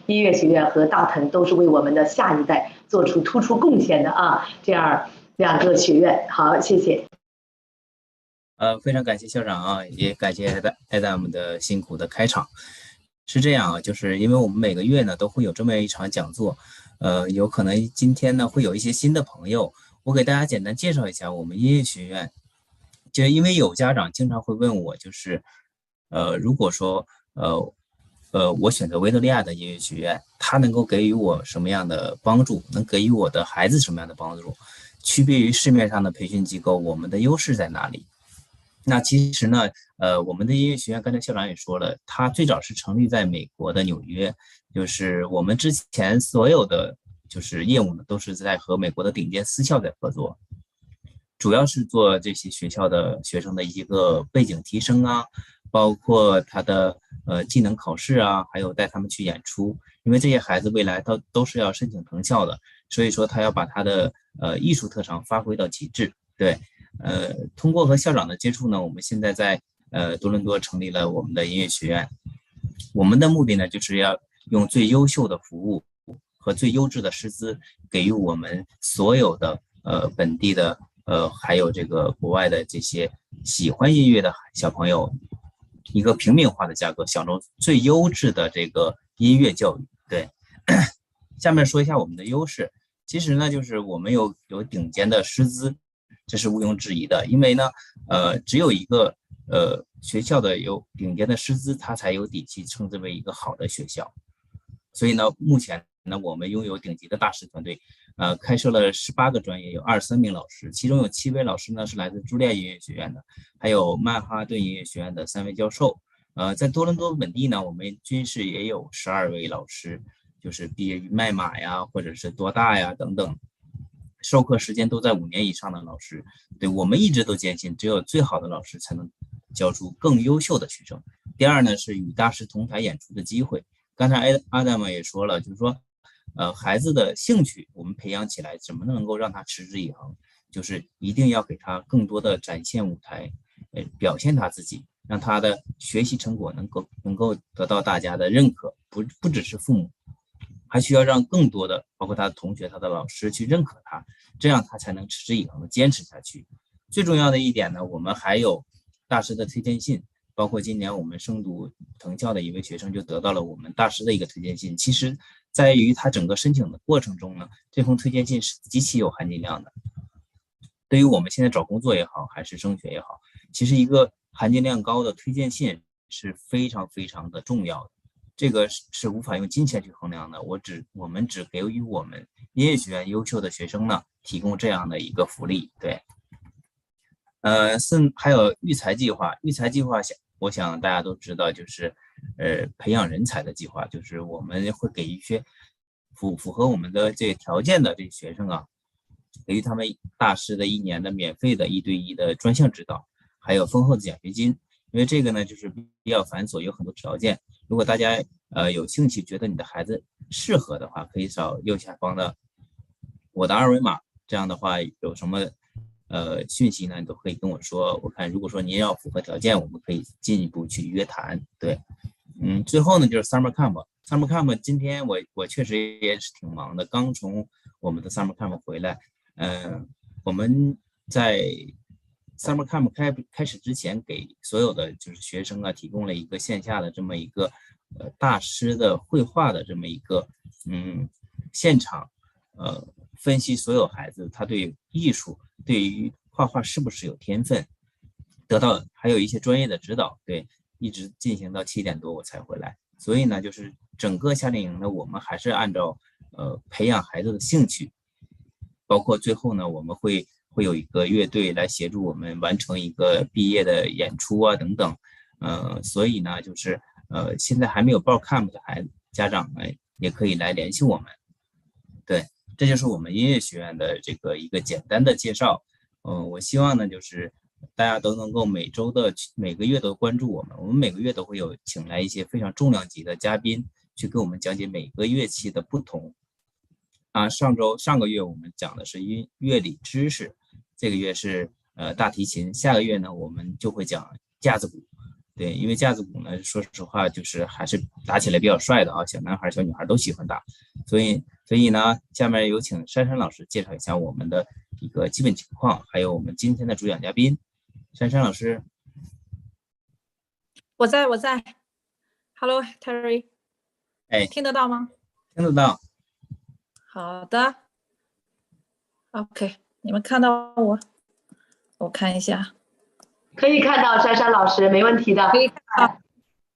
音乐学院和大腾都是为我们的下一代做出突出贡献的啊，这样2个学院。好，谢谢。非常感谢校长啊，也感谢艾达姆的辛苦的开场。是这样啊，就是因为我们每个月呢都会有这么一场讲座，有可能今天呢会有一些新的朋友，我给大家简单介绍一下我们音乐学院。就因为有家长经常会问我，就是如果说我选择维多利亚的音乐学院，它能够给予我什么样的帮助？能给予我的孩子什么样的帮助？区别于市面上的培训机构，我们的优势在哪里？那其实呢，我们的音乐学院，刚才校长也说了，它最早是成立在美国的纽约，就是我们之前所有的就是业务呢，都是在和美国的顶尖私校在合作，主要是做这些学校的学生的一个背景提升啊，包括他的技能考试啊，还有带他们去演出，因为这些孩子未来都是要申请藤校的，所以说他要把他的艺术特长发挥到极致，对。通过和校长的接触呢，我们现在在多伦多成立了我们的音乐学院。我们的目的呢，就是要用最优秀的服务和最优质的师资，给予我们所有的本地的还有这个国外的这些喜欢音乐的小朋友，一个平民化的价格，享受最优质的这个音乐教育。对，下面说一下我们的优势。其实呢，就是我们有顶尖的师资。这是毋庸置疑的，因为呢，只有一个学校的有顶尖的师资，它才有底气称之为一个好的学校。所以呢，目前呢，我们拥有顶级的大师团队，开设了18个专业，有23名老师，其中有7位老师呢是来自茱莉亚音乐学院的，还有曼哈顿音乐学院的3位教授。在多伦多本地呢，我们军事也有12位老师，就是毕业于麦马呀，或者是多大呀等等。授课时间都在5年以上的老师，对，我们一直都坚信，只有最好的老师才能教出更优秀的学生。第二呢，是与大师同台演出的机会。刚才阿达姆也说了，就是说，孩子的兴趣我们培养起来，怎么能够让他持之以恒？就是一定要给他更多的展现舞台，表现他自己，让他的学习成果能够得到大家的认可，不只是父母。还需要让更多的，包括他的同学、他的老师去认可他，这样他才能持之以恒的坚持下去。最重要的一点呢，我们还有大师的推荐信，包括今年我们升读藤校的一位学生就得到了我们大师的一个推荐信。其实，在于他整个申请的过程中呢，这封推荐信是极其有含金量的。对于我们现在找工作也好，还是升学也好，其实一个含金量高的推荐信是非常非常的重要的。这个是无法用金钱去衡量的，我们只给予我们音乐学院优秀的学生呢提供这样的一个福利。对，还有育才计划，我想大家都知道，就是培养人才的计划，就是我们会给一些符合我们的这个条件的这些学生啊，给予他们大师的1年的免费的1对1的专项指导，还有丰厚的奖学金。因为这个呢，就是比较繁琐，有很多条件。如果大家有兴趣，觉得你的孩子适合的话，可以扫右下方的我的2维码。这样的话，有什么讯息呢，你都可以跟我说。我看如果说您要符合条件，我们可以进一步去约谈。对，最后呢就是 Summer Camp。Summer Camp 今天我确实也是挺忙的，刚从我们的 Summer Camp 回来。我们在Summer Camp 开始之前，给所有的就是学生啊提供了一个线下的这么一个大师的绘画的这么一个现场分析所有孩子他对艺术对于画画是不是有天分，得到还有一些专业的指导。对，一直进行到7点多我才回来。所以呢，就是整个夏令营呢，我们还是按照培养孩子的兴趣，包括最后呢，我们会有一个乐队来协助我们完成一个毕业的演出啊等等。所以呢，就是现在还没有报 camp 的家长们也可以来联系我们。对，这就是我们音乐学院的这个一个简单的介绍。我希望呢，就是大家都能够每个月都关注我们，我们每个月都会有请来一些非常重量级的嘉宾去给我们讲解每个乐器的不同。上个月我们讲的是乐理知识，这个月是大提琴，下个月呢我们就会讲架子鼓。对，因为架子鼓呢，说实话就是还是打起来比较帅的啊，小男孩、小女孩都喜欢打，所以呢，下面有请珊珊老师介绍一下我们的一个基本情况，还有我们今天的主讲嘉宾，珊珊老师。我在，Hello Terry，哎，听得到吗？听得到。好的 ，OK， 你们看到我看一下，可以看到珊珊老师，没问题的。可以看到，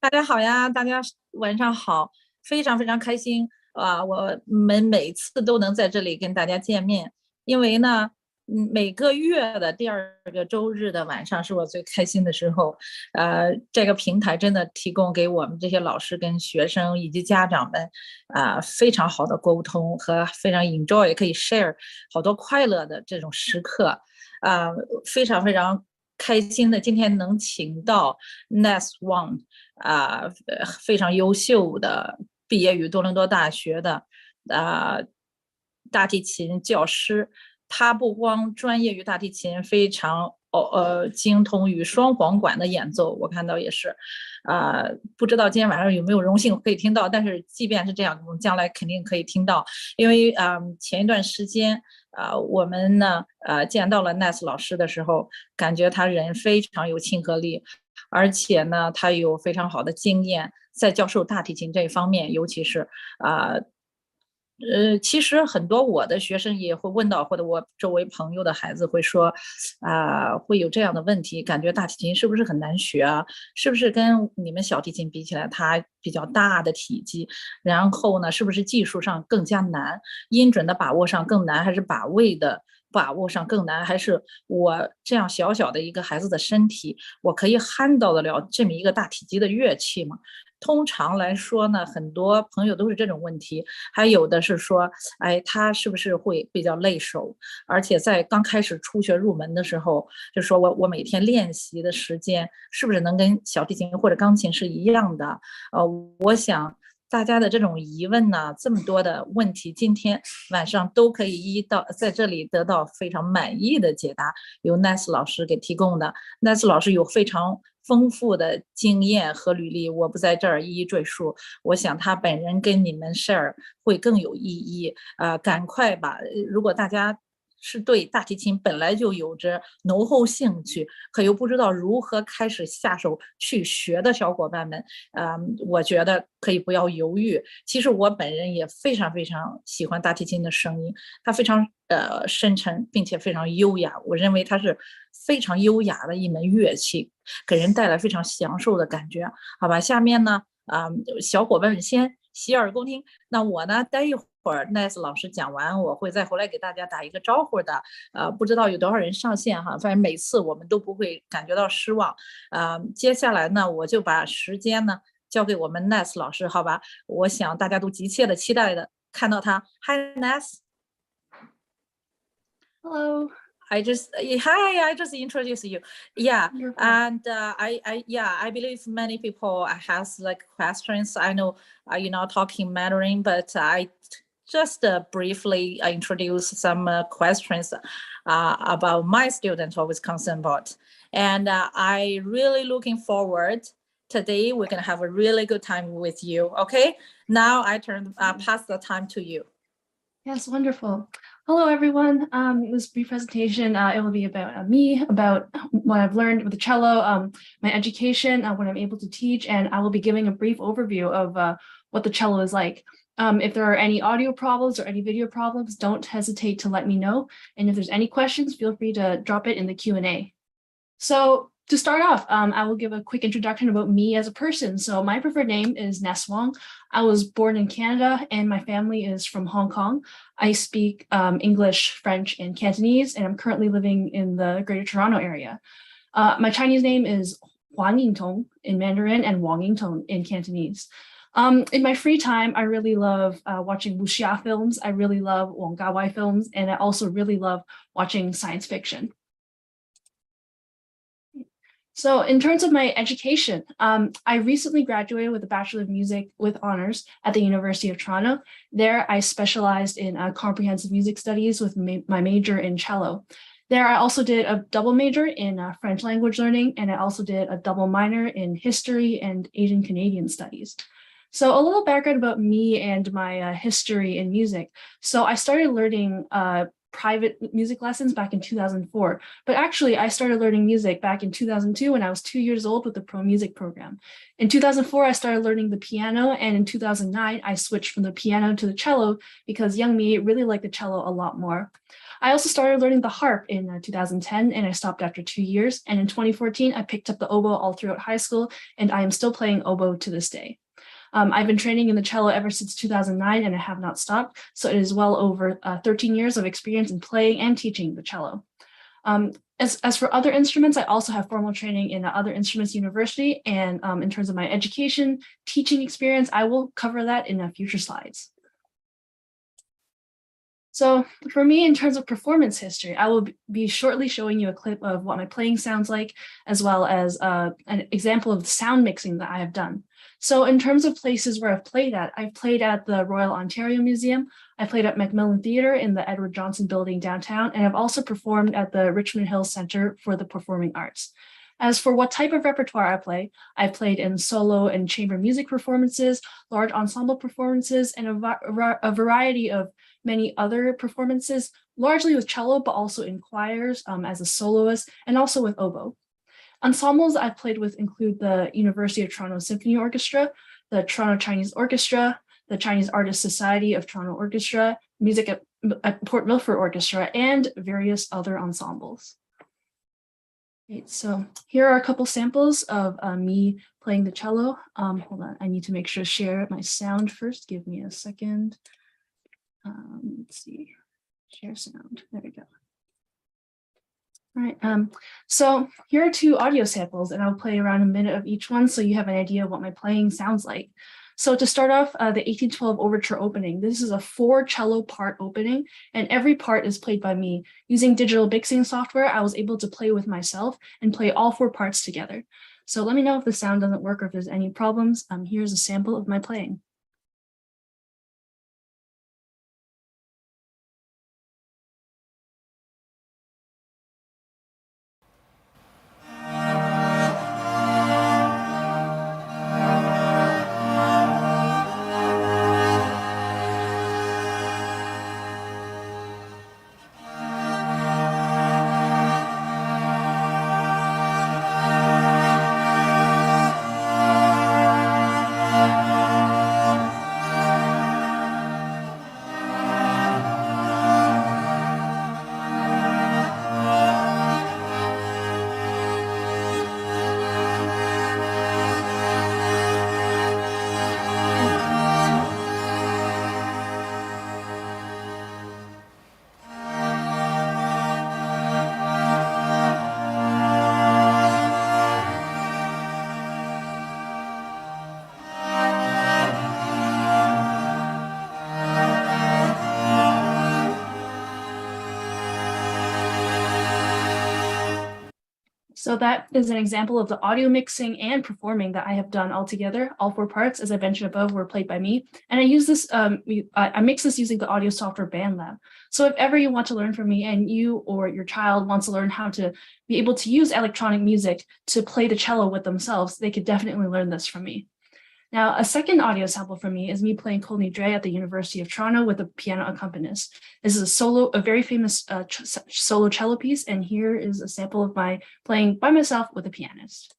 大家好呀，大家晚上好，非常非常开心啊！我们每次都能在这里跟大家见面，因为呢，每个月的第2个周日的晚上是我最开心的时候。这个平台真的提供给我们这些老师跟学生以及家长们非常好的沟通和非常 enjoy， 可以 share 好多快乐的这种时刻。非常非常开心的今天能请到 Ness Wang， 非常优秀的毕业于多伦多大学的大提琴教师。他不光专业于大提琴，非常精通于双簧管的演奏，我看到也是。不知道今天晚上有没有荣幸可以听到，但是即便是这样，我们将来肯定可以听到，因为前一段时间我们呢见到了 Ness 老师的时候，感觉他人非常有亲和力，而且呢他有非常好的经验，在教授大提琴这一方面，尤其是其实很多我的学生也会问到，或者我周围朋友的孩子会说，会有这样的问题，感觉大提琴是不是很难学啊？是不是跟你们小提琴比起来，它比较大的体积，然后呢，是不是技术上更加难，音准的把握上更难，还是把位的把握上更难，还是我这样小小的一个孩子的身体，我可以handle得了这么一个大体积的乐器吗？通常来说呢，很多朋友都是这种问题，还有的是说，哎，他是不是会比较累手？而且在刚开始初学入门的时候，就说我每天练习的时间是不是能跟小提琴或者钢琴是一样的？我想大家的这种疑问呢，这么多的问题，今天晚上都可以在这里得到非常满意的解答，由 Ness 老师给提供的。Ness 老师有非常丰富的经验和履历，我不在这儿一一赘述。我想他本人跟你们 share 会更有意义。赶快吧！如果大家是对大提琴本来就有着浓厚兴趣，可又不知道如何开始下手去学的小伙伴们，我觉得可以不要犹豫。其实我本人也非常非常喜欢大提琴的声音，它非常深沉，并且非常优雅。我认为它是非常优雅的一门乐器，给人带来非常享受的感觉。好吧，下面呢，小伙伴们先洗耳恭听。那我呢，待一会儿 Ness 老师讲完，我会再回来给大家打一个招呼的。不知道有多少人上线哈，反正每次我们都不会感觉到失望。接下来呢，我就把时间呢交给我们 Ness 老师，好吧？我想大家都急切的期待的看到他。Hi Ness。Hello。I just introduced you. Yeah. And I believe many people has like questions. I know you're not talking Mandarin, but I just briefly introduce some questions about my students always concerned about. And I really looking forward. Today we're gonna have a really good time with you. Okay. Now I pass the time to you. Yes, wonderful. Hello, everyone. This brief presentation, it will be about me, about what I've learned with the cello, my education, what I'm able to teach, and I will be giving a brief overview of what the cello is like. If there are any audio problems or any video problems, don't hesitate to let me know. And if there's any questions, feel free to drop it in the Q&A. So to start off, I will give a quick introduction about me as a person. So my preferred name is Ness Wang. I was born in Canada and my family is from Hong Kong. I speak English, French, and Cantonese, and I'm currently living in the Greater Toronto area. My Chinese name is Huang Yingtong in Mandarin and Wang Yingtong in Cantonese. In my free time, I really love watching wuxia films. I really love Wong Kar-wai films, and I also really love watching science fiction. So in terms of my education, I recently graduated with a Bachelor of Music with honors at the University of Toronto. There, I specialized in comprehensive music studies with my major in cello. There, I also did a double major in French language learning, and I also did a double minor in history and Asian Canadian studies. So a little background about me and my history in music. So I started learning private music lessons back in 2004, but actually I started learning music back in 2002 when I was 2 years old with the Pro Music program. In 2004, I started learning the piano, and in 2009, I switched from the piano to the cello because young me really liked the cello a lot more. I also started learning the harp in 2010, and I stopped after 2 years. And in 2014, I picked up the oboe all throughout high school, and I am still playing oboe to this day. I've been training in the cello ever since 2009, and I have not stopped. So it is well over 13 years of experience in playing and teaching the cello. As for other instruments, I also have formal training in other instruments university. And in terms of my education, teaching experience, I will cover that in future slides. So for me, in terms of performance history, I will be shortly showing you a clip of what my playing sounds like, as well as an example of the sound mixing that I have done. So in terms of places where I've played at the Royal Ontario Museum, I played at Macmillan Theatre in the Edward Johnson Building downtown, and I've also performed at the Richmond Hill Centre for the Performing Arts. As for what type of repertoire I've played in solo and chamber music performances, large ensemble performances, and a variety of many other performances, largely with cello, but also in choirs as a soloist, and also with oboe. Ensembles I've played with include the University of Toronto Symphony Orchestra, the Toronto Chinese Orchestra, the Chinese Artists Society of Toronto Orchestra, music at Port Milford Orchestra, and various other ensembles. Right, so here are a couple samples of me playing the cello. Hold on, I need to make sure to share my sound first. Give me a second. Let's see, share sound, there we go. All right, so here are two audio samples, and I'll play around a minute of each one so you have an idea of what my playing sounds like. So to start off, the 1812 Overture opening. This is a 4 cello part opening, and every part is played by me. Using digital mixing software, I was able to play with myself and play all 4 parts together. So let me know if the sound doesn't work or if there's any problems. Here's a sample of my playing. So that is an example of the audio mixing and performing that I have done all together. All 4 parts, as I mentioned above, were played by me. And I use this, I mix this using the audio software BandLab. So if ever you want to learn from me and you or your child wants to learn how to be able to use electronic music to play the cello with themselves, they could definitely learn this from me. Now, a second audio sample from me is me playing Kol Nidre at the University of Toronto with a piano accompanist. This is a very famous solo cello piece, and here is a sample of my playing by myself with a pianist.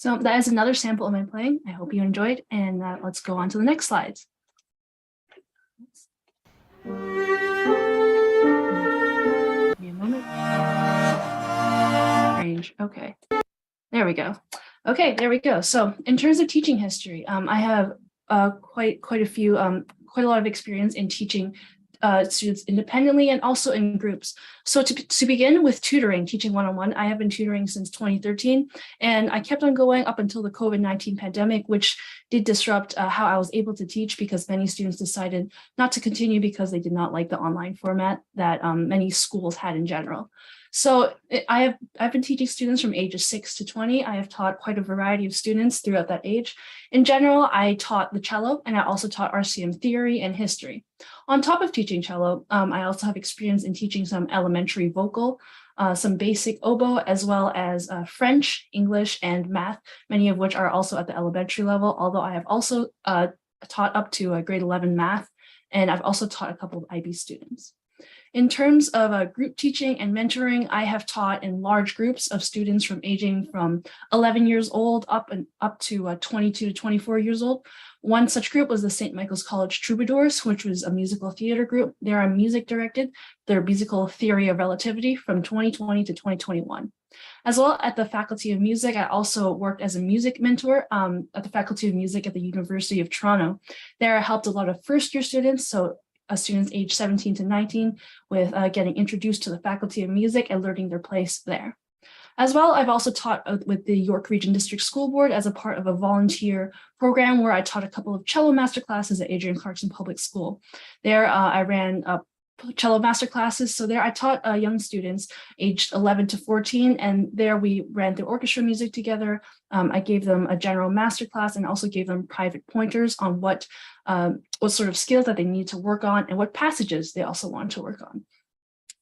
So that is another sample of my playing. I hope you enjoyed, and let's go on to the next slides. Give me a moment. Strange. Okay. There we go. Okay, there we go. So in terms of teaching history, I have quite a lot of experience in teaching students independently and also in groups. So to begin with tutoring, teaching one-on-one, I have been tutoring since 2013, and I kept on going up until the COVID-19 pandemic, which did disrupt how I was able to teach because many students decided not to continue because they did not like the online format that many schools had in general. So I've been teaching students from ages 6 to 20. I have taught quite a variety of students throughout that age. In general, I taught the cello, and I also taught RCM theory and history. On top of teaching cello, I also have experience in teaching some elementary vocal, some basic oboe, as well as French, English, and math, many of which are also at the elementary level, although I have also taught up to grade 11 math, and I've also taught a couple of IB students. In terms of group teaching and mentoring, I have taught in large groups of students aging from 11 years old up to 22 to 24 years old. One such group was the St. Michael's College Troubadours, which was a musical theater group. They are music directed, their musical theory of relativity from 2020 to 2021. As well, at the Faculty of Music, I also worked as a music mentor at the Faculty of Music at the University of Toronto. There I helped a lot of first-year students, so students aged 17 to 19 with getting introduced to the Faculty of Music and learning their place there. As well, I've also taught with the York Region District School Board as a part of a volunteer program where I taught a couple of cello masterclasses at Adrian Clarkson Public School. There I ran cello masterclasses. So there I taught young students aged 11 to 14, and there we ran the orchestra music together. I gave them a general masterclass and also gave them private pointers on what sort of skills that they need to work on and what passages they also want to work on.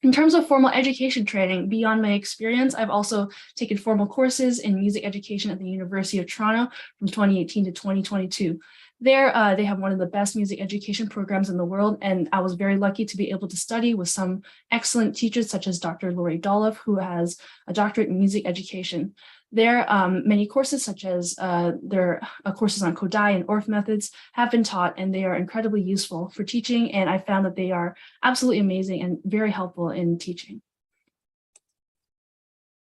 In terms of formal education training, beyond my experience, I've also taken formal courses in music education at the University of Toronto from 2018 to 2022. There, they have one of the best music education programs in the world, and I was very lucky to be able to study with some excellent teachers such as Dr. Lori Dolph, who has a doctorate in music education. There, many courses such as their courses on Kodai and ORF methods have been taught, and they are incredibly useful for teaching, and I found that they are absolutely amazing and very helpful in teaching.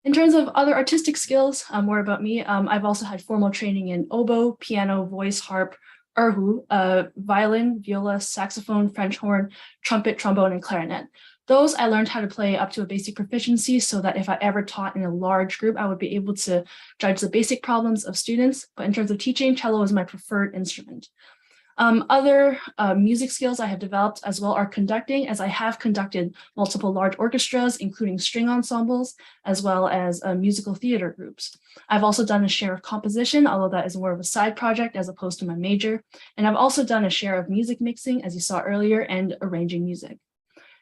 In terms of other artistic skills, more about me, I've also had formal training in oboe, piano, voice, harp, erhu, violin, viola, saxophone, French horn, trumpet, trombone, and clarinet. Those I learned how to play up to a basic proficiency so that if I ever taught in a large group, I would be able to judge the basic problems of students. But in terms of teaching, cello is my preferred instrument. Other music skills I have developed as well are conducting, as I have conducted multiple large orchestras, including string ensembles, as well as musical theater groups. I've also done a share of composition, although that is more of a side project as opposed to my major. And I've also done a share of music mixing, as you saw earlier, and arranging music.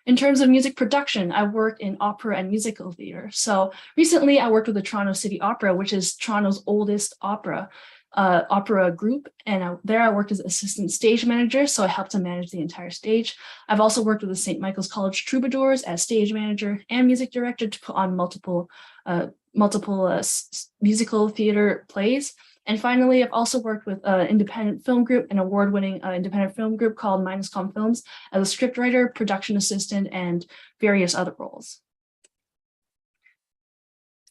In terms of music production, I worked in opera and musical theater. So recently I worked with the Toronto City Opera, which is Toronto's oldest opera group, and there I worked as assistant stage manager, so I helped to manage the entire stage. I've also worked with the St. Michael's College Troubadours as stage manager and music director to put on multiple musical theater plays. And finally, I've also worked with an independent film group, an award-winning independent film group called Minuscom Films, as a scriptwriter, production assistant, and various other roles.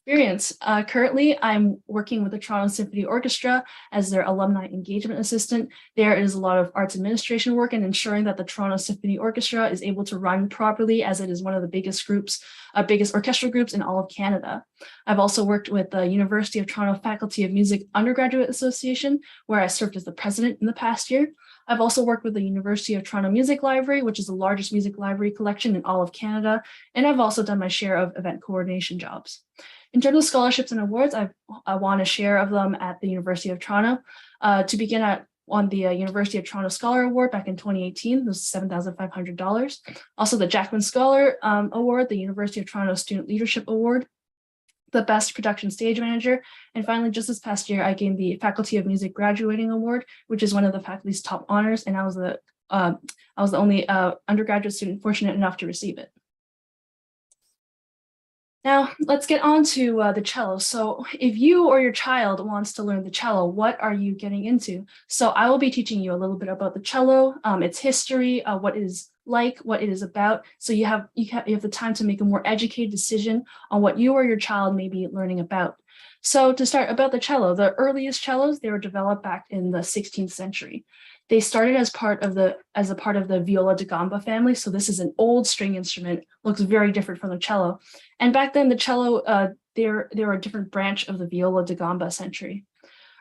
Experience. Currently, I'm working with the Toronto Symphony Orchestra as their alumni engagement assistant. There is a lot of arts administration work and ensuring that the Toronto Symphony Orchestra is able to run properly, as it is one of the biggest orchestral groups in all of Canada. I've also worked with the University of Toronto Faculty of Music Undergraduate Association, where I served as the president in the past year. I've also worked with the University of Toronto Music Library, which is the largest music library collection in all of Canada. And I've also done my share of event coordination jobs. In terms of scholarships and awards, I won a share of them at the University of Toronto. To begin, I won the University of Toronto Scholar Award back in 2018. This was $7,500. Also the Jackman Scholar Award, the University of Toronto Student Leadership Award, the Best Production Stage Manager. And finally, just this past year, I gained the Faculty of Music Graduating Award, which is one of the faculty's top honors. And I was the only undergraduate student fortunate enough to receive it. Now, let's get on to the cello. So if you or your child wants to learn the cello, what are you getting into? So I will be teaching you a little bit about the cello, its history, what it is like, what it is about. So you have the time to make a more educated decision on what you or your child may be learning about. So to start about the cello, the earliest cellos, they were developed back in the 16th century. They started as a part of the viola da gamba family. So this is an old string instrument, looks very different from the cello. And back then the cello, they were a different branch of the viola da gamba century.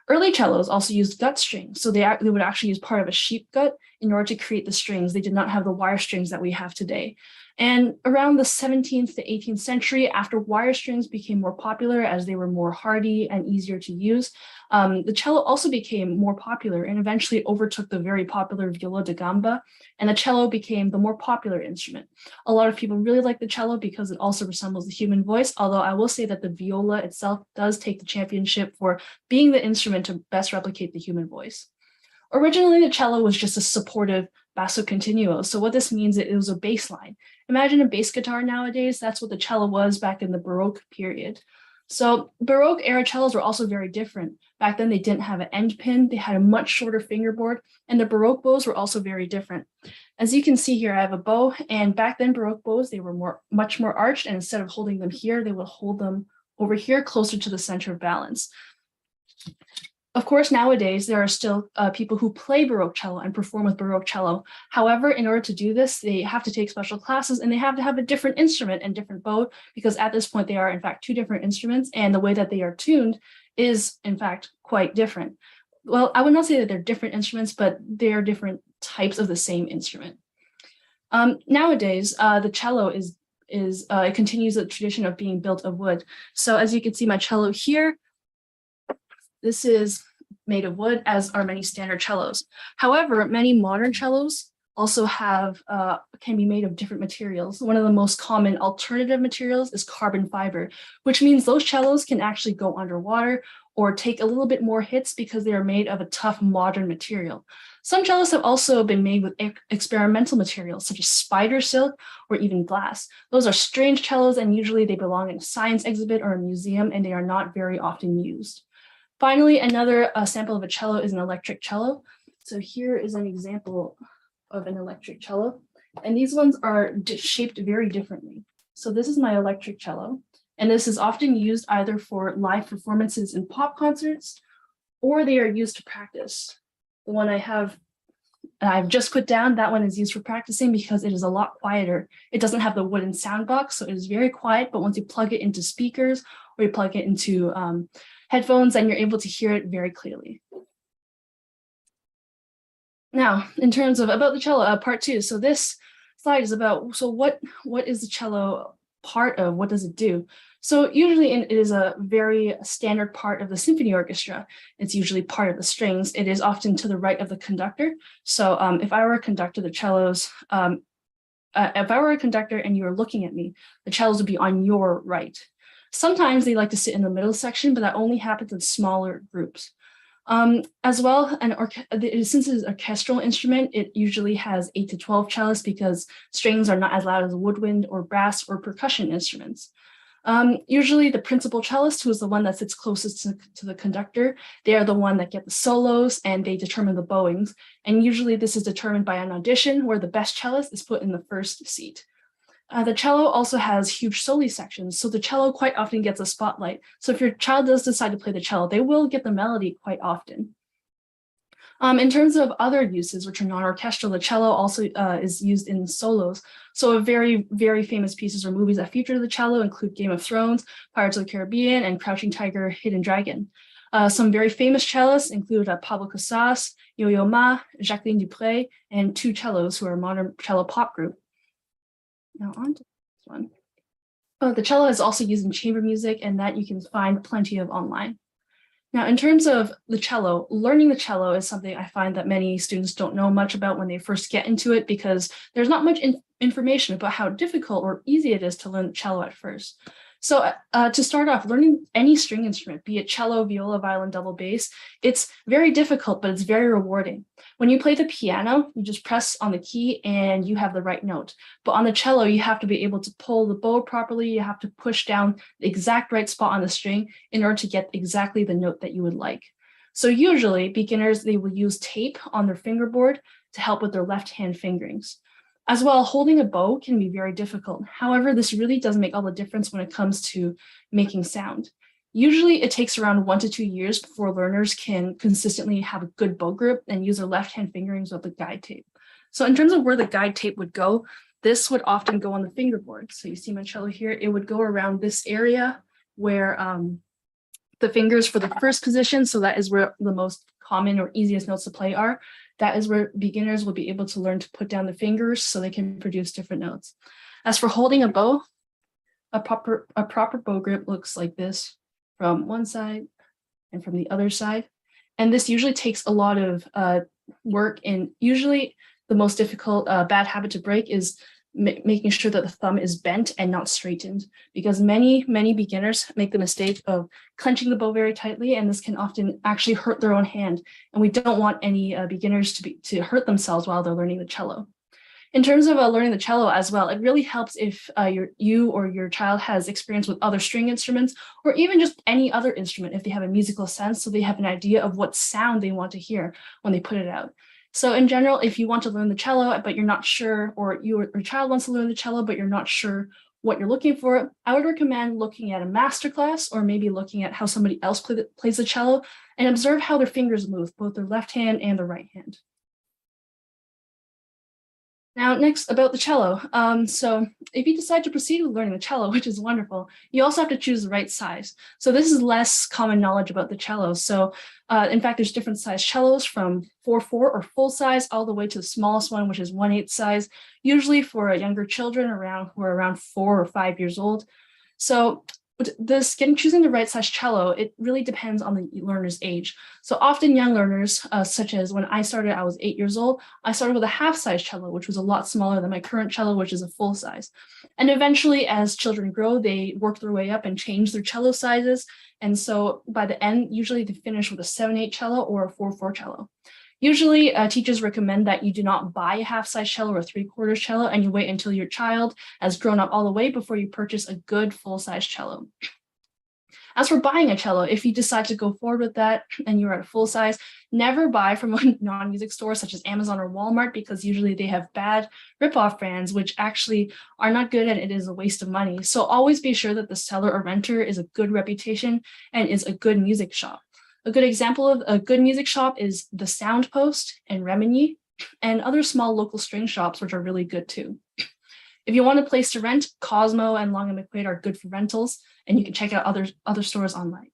Early cellos also used gut strings. So they would actually use part of a sheep gut in order to create the strings. They did not have the wire strings that we have today. And around the 17th to 18th century, after wire strings became more popular as they were more hardy and easier to use, the cello also became more popular and eventually overtook the very popular viola da gamba, and the cello became the more popular instrument. A lot of people really like the cello because it also resembles the human voice, although I will say that the viola itself does take the championship for being the instrument to best replicate the human voice. Originally, the cello was just a supportive basso continuo. So what this means is it was a bass line. Imagine a bass guitar nowadays. That's what the cello was back in the Baroque period. So Baroque era cellos were also very different. Back then, they didn't have an end pin. They had a much shorter fingerboard, and the Baroque bows were also very different. As you can see here, I have a bow, and back then Baroque bows, they were much more arched, and instead of holding them here, they would hold them over here closer to the center of balance. Of course, nowadays, there are still people who play Baroque cello and perform with Baroque cello. However, in order to do this, they have to take special classes and they have to have a different instrument and different bow, because at this point, they are in fact two different instruments, and the way that they are tuned is in fact quite different. Well, I would not say that they're different instruments, but they are different types of the same instrument. Nowadays, the cello it continues the tradition of being built of wood. So as you can see my cello here, this is made of wood, as are many standard cellos. However, many modern cellos also can be made of different materials. One of the most common alternative materials is carbon fiber, which means those cellos can actually go underwater or take a little bit more hits because they are made of a tough modern material. Some cellos have also been made with experimental materials such as spider silk or even glass. Those are strange cellos, and usually they belong in a science exhibit or a museum, and they are not very often used. Finally, another sample of a cello is an electric cello. So here is an example of an electric cello, and these ones are shaped very differently. So this is my electric cello, and this is often used either for live performances in pop concerts, or they are used to practice. The one I've just put down, that one is used for practicing because it is a lot quieter. It doesn't have the wooden sound box, so it is very quiet, but once you plug it into speakers or you plug it into headphones, then you're able to hear it very clearly. Now, in terms of about the cello, part 2. So this slide is about, so what is the cello part of? What does it do? So usually it is a very standard part of the symphony orchestra. It's usually part of the strings. It is often to the right of the conductor. So if I were a conductor, the cellos, if I were a conductor and you were looking at me, the cellos would be on your right. Sometimes they like to sit in the middle section, but that only happens in smaller groups. As well, since it is an orchestral instrument, it usually has 8 to 12 cellists because strings are not as loud as woodwind or brass or percussion instruments. Usually the principal cellist, who is the one that sits closest to the conductor, they are the one that get the solos and they determine the bowings. And usually this is determined by an audition where the best cellist is put in the first seat. The cello also has huge soli sections, so the cello quite often gets a spotlight. So if your child does decide to play the cello, they will get the melody quite often. In terms of other uses, which are non-orchestral, the cello also is used in solos. So very, very famous pieces or movies that feature the cello include Game of Thrones, Pirates of the Caribbean, and Crouching Tiger, Hidden Dragon. Some very famous cellists include Pablo Casas, Yo-Yo Ma, Jacqueline Dupre, and 2 Cellos, who are a modern cello pop group. Now on to this one. The cello is also used in chamber music, and that you can find plenty of online. Now, in terms of the cello, learning the cello is something I find that many students don't know much about when they first get into it, because there's not much information about how difficult or easy it is to learn the cello at first. So to start off, learning any string instrument, be it cello, viola, violin, double bass, it's very difficult, but it's very rewarding. When you play the piano, you just press on the key and you have the right note. But on the cello, you have to be able to pull the bow properly. You have to push down the exact right spot on the string in order to get exactly the note that you would like. So usually beginners, they will use tape on their fingerboard to help with their left hand fingerings. As well, holding a bow can be very difficult. However, this really does make all the difference when it comes to making sound. Usually it takes around 1 to 2 years before learners can consistently have a good bow grip and use their left hand fingerings with the guide tape. So in terms of where the guide tape would go, this would often go on the fingerboard. So you see my cello here, it would go around this area where the fingers for the first position, so that is where the most common or easiest notes to play are. That is where beginners will be able to learn to put down the fingers so they can produce different notes. As for holding a bow, a proper bow grip looks like this from one side and from the other side. And this usually takes a lot of work, and usually the most difficult bad habit to break is making sure that the thumb is bent and not straightened, because many beginners make the mistake of clenching the bow very tightly, and this can often actually hurt their own hand. And we don't want any beginners to hurt themselves while they're learning the cello. In terms of learning the cello as well, it really helps if you or your child has experience with other string instruments, or even just any other instrument if they have a musical sense, so they have an idea of what sound they want to hear when they put it out. So in general, if you want to learn the cello, but you're not sure, or your child wants to learn the cello, but you're not sure what you're looking for, I would recommend looking at a masterclass, or maybe looking at how somebody else plays the cello, and observe how their fingers move, both their left hand and the right hand. Now, next about the cello. So if you decide to proceed with learning the cello, which is wonderful, you also have to choose the right size. So this is less common knowledge about the cello. So in fact, there's different size cellos from 4/4 or full size all the way to the smallest one, which is 1/8 size, usually for younger children who are around 4 or 5 years old. So choosing the right size cello, it really depends on the learner's age. So often young learners, such as when I started, I was 8 years old, I started with a half size cello, which was a lot smaller than my current cello, which is a full size. And eventually, as children grow, they work their way up and change their cello sizes. And so by the end, usually they finish with a 7/8 cello or a 4/4 cello. Usually, teachers recommend that you do not buy a half-size cello or a 3/4 cello, and you wait until your child has grown up all the way before you purchase a good full-size cello. As for buying a cello, if you decide to go forward with that and you're at a full size, never buy from a non-music store such as Amazon or Walmart, because usually they have bad rip-off brands, which actually are not good, and it is a waste of money. So always be sure that the seller or renter is a good reputation and is a good music shop. A good example of a good music shop is the Sound Post and Remini, and other small local string shops, which are really good too. If you want a place to rent, Cosmo and Long and McQuaid are good for rentals, and you can check out other stores online.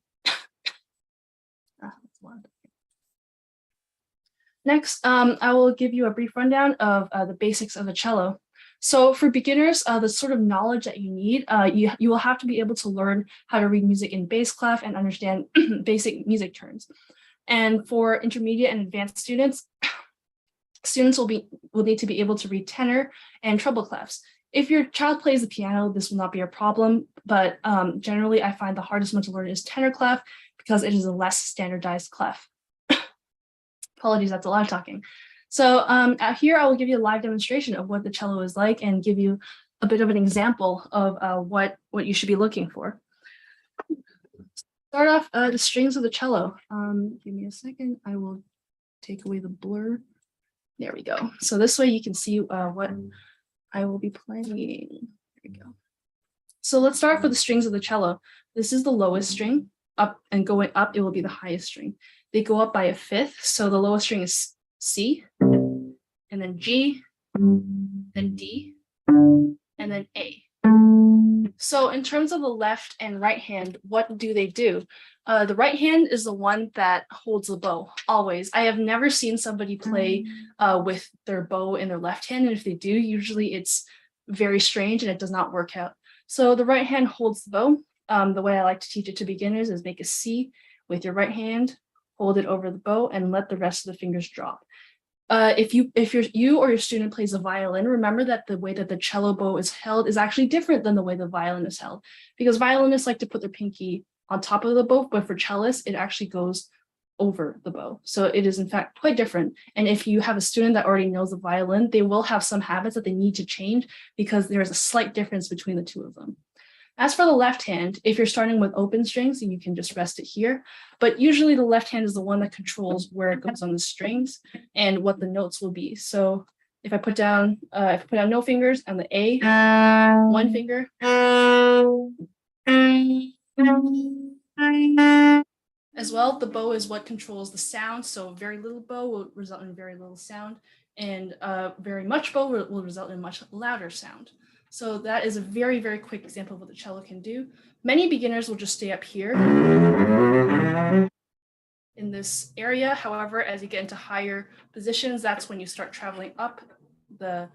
Next, I will give you a brief rundown of the basics of the cello. So for beginners, the sort of knowledge that you need, you will have to be able to learn how to read music in bass clef and understand basic music terms. And for intermediate and advanced students, will need to be able to read tenor and treble clefs. If your child plays the piano, this will not be a problem, but generally I find the hardest one to learn is tenor clef, because it is a less standardized clef. Apologies, that's a lot of talking. So here I will give you a live demonstration of what the cello is like and give you a bit of an example of what you should be looking for. Start off the strings of the cello. Give me a second, I will take away the blur. There we go. So this way you can see what I will be playing. There we go. So let's start off with the strings of the cello. This is the lowest string, up, and going up, it will be the highest string. They go up by a fifth, so the lowest string is C, and then G, then D, and then A. So in terms of the left and right hand, what do they do? The right hand is the one that holds the bow, always. I have never seen somebody play with their bow in their left hand, and if they do, usually it's very strange and it does not work out. So the right hand holds the bow. The way I like to teach it to beginners is make a C with your right hand, hold it over the bow, and let the rest of the fingers drop. if you or your student plays a violin, remember that the way that the cello bow is held is actually different than the way the violin is held, because violinists like to put their pinky on top of the bow, but for cellists, it actually goes over the bow. So it is in fact quite different. And if you have a student that already knows the violin, they will have some habits that they need to change because there's a slight difference between the two of them. As for the left hand, if you're starting with open strings, you can just rest it here. But usually the left hand is the one that controls where it goes on the strings and what the notes will be. So if I put down no fingers and the A, one finger. As well, the bow is what controls the sound. So very little bow will result in very little sound, and very much bow will result in much louder sound. So that is a very, very quick example of what the cello can do. Many beginners will just stay up here in this area. However, as you get into higher positions, that's when you start traveling up the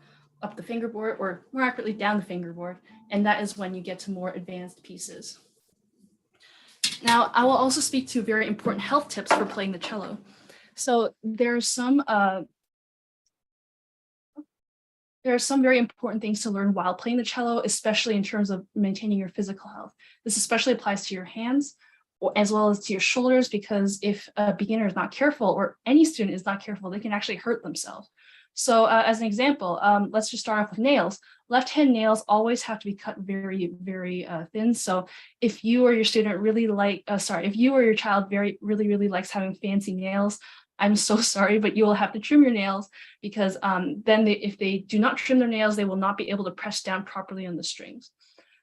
fingerboard, or more accurately down the fingerboard. And that is when you get to more advanced pieces. Now, I will also speak to very important health tips for playing the cello. So there are some very important things to learn while playing the cello, especially in terms of maintaining your physical health. This especially applies to your hands as well as to your shoulders, because if a beginner is not careful, or any student is not careful, they can actually hurt themselves. So as an example, let's just start off with nails. Left-hand nails always have to be cut very, very thin. So if you or your student if you or your child really likes having fancy nails, I'm so sorry, but you will have to trim your nails, because then if they do not trim their nails, they will not be able to press down properly on the strings.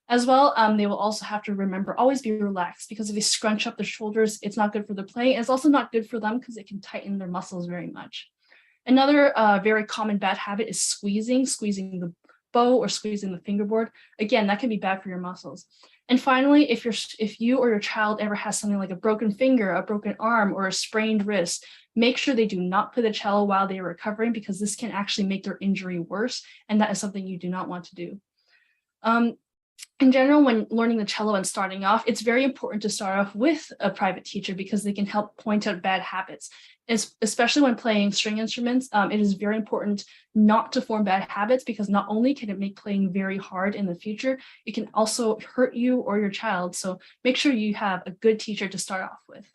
As well, they will also have to remember, always be relaxed, because if they scrunch up their shoulders, it's not good for their playing. It's also not good for them because it can tighten their muscles very much. Another very common bad habit is squeezing the bow or squeezing the fingerboard. Again, that can be bad for your muscles. And finally, if you or your child ever has something like a broken finger, a broken arm, or a sprained wrist, make sure they do not play the cello while they are recovering, because this can actually make their injury worse, and that is something you do not want to do. In general, when learning the cello and starting off, it's very important to start off with a private teacher, because they can help point out bad habits. Especially when playing string instruments, it is very important not to form bad habits, because not only can it make playing very hard in the future, it can also hurt you or your child. So make sure you have a good teacher to start off with.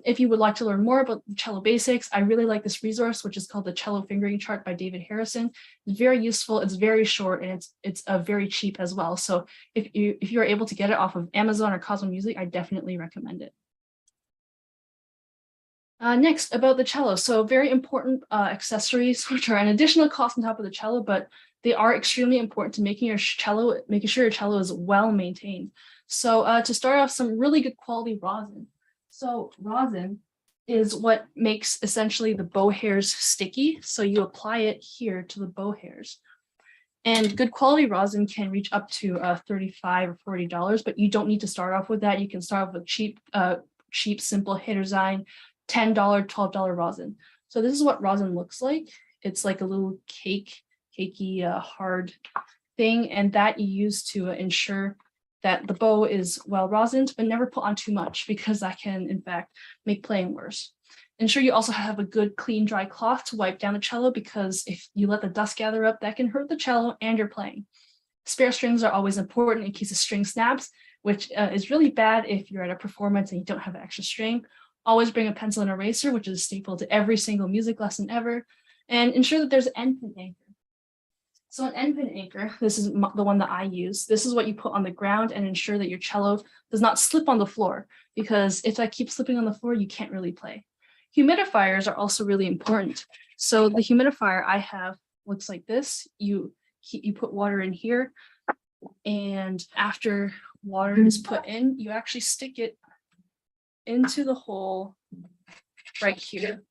If you would like to learn more about the cello basics, I really like this resource, which is called the Cello Fingering Chart by David Harrison. It's very useful, it's very short, and it's very cheap as well. So if you're able to get it off of Amazon or Cosmo Music, I definitely recommend it. Next, about the cello. So very important accessories, which are an additional cost on top of the cello, but they are extremely important to making sure your cello is well maintained. So to start off, some really good quality rosin. So rosin is what makes essentially the bow hairs sticky. So you apply it here to the bow hairs. And good quality rosin can reach up to $35 or $40, but you don't need to start off with that. You can start off with cheap, simple Hitterzein, $10, $12 rosin. So this is what rosin looks like. It's like a little cakey, hard thing, and that you use to ensure that the bow is well rosined, but never put on too much, because that can in fact make playing worse. Ensure you also have a good clean dry cloth to wipe down the cello, because if you let the dust gather up, that can hurt the cello and your playing. Spare strings are always important in case a string snaps, which is really bad if you're at a performance and you don't have an extra string. Always bring a pencil and eraser, which is a staple to every single music lesson ever, and ensure that there's an end pin anchor. So an end pin anchor, this is the one that I use. This is what you put on the ground and ensure that your cello does not slip on the floor, because if that keeps slipping on the floor, you can't really play. Humidifiers are also really important. So the humidifier I have looks like this. You put water in here, and after water is put in, you actually stick it into the hole right here.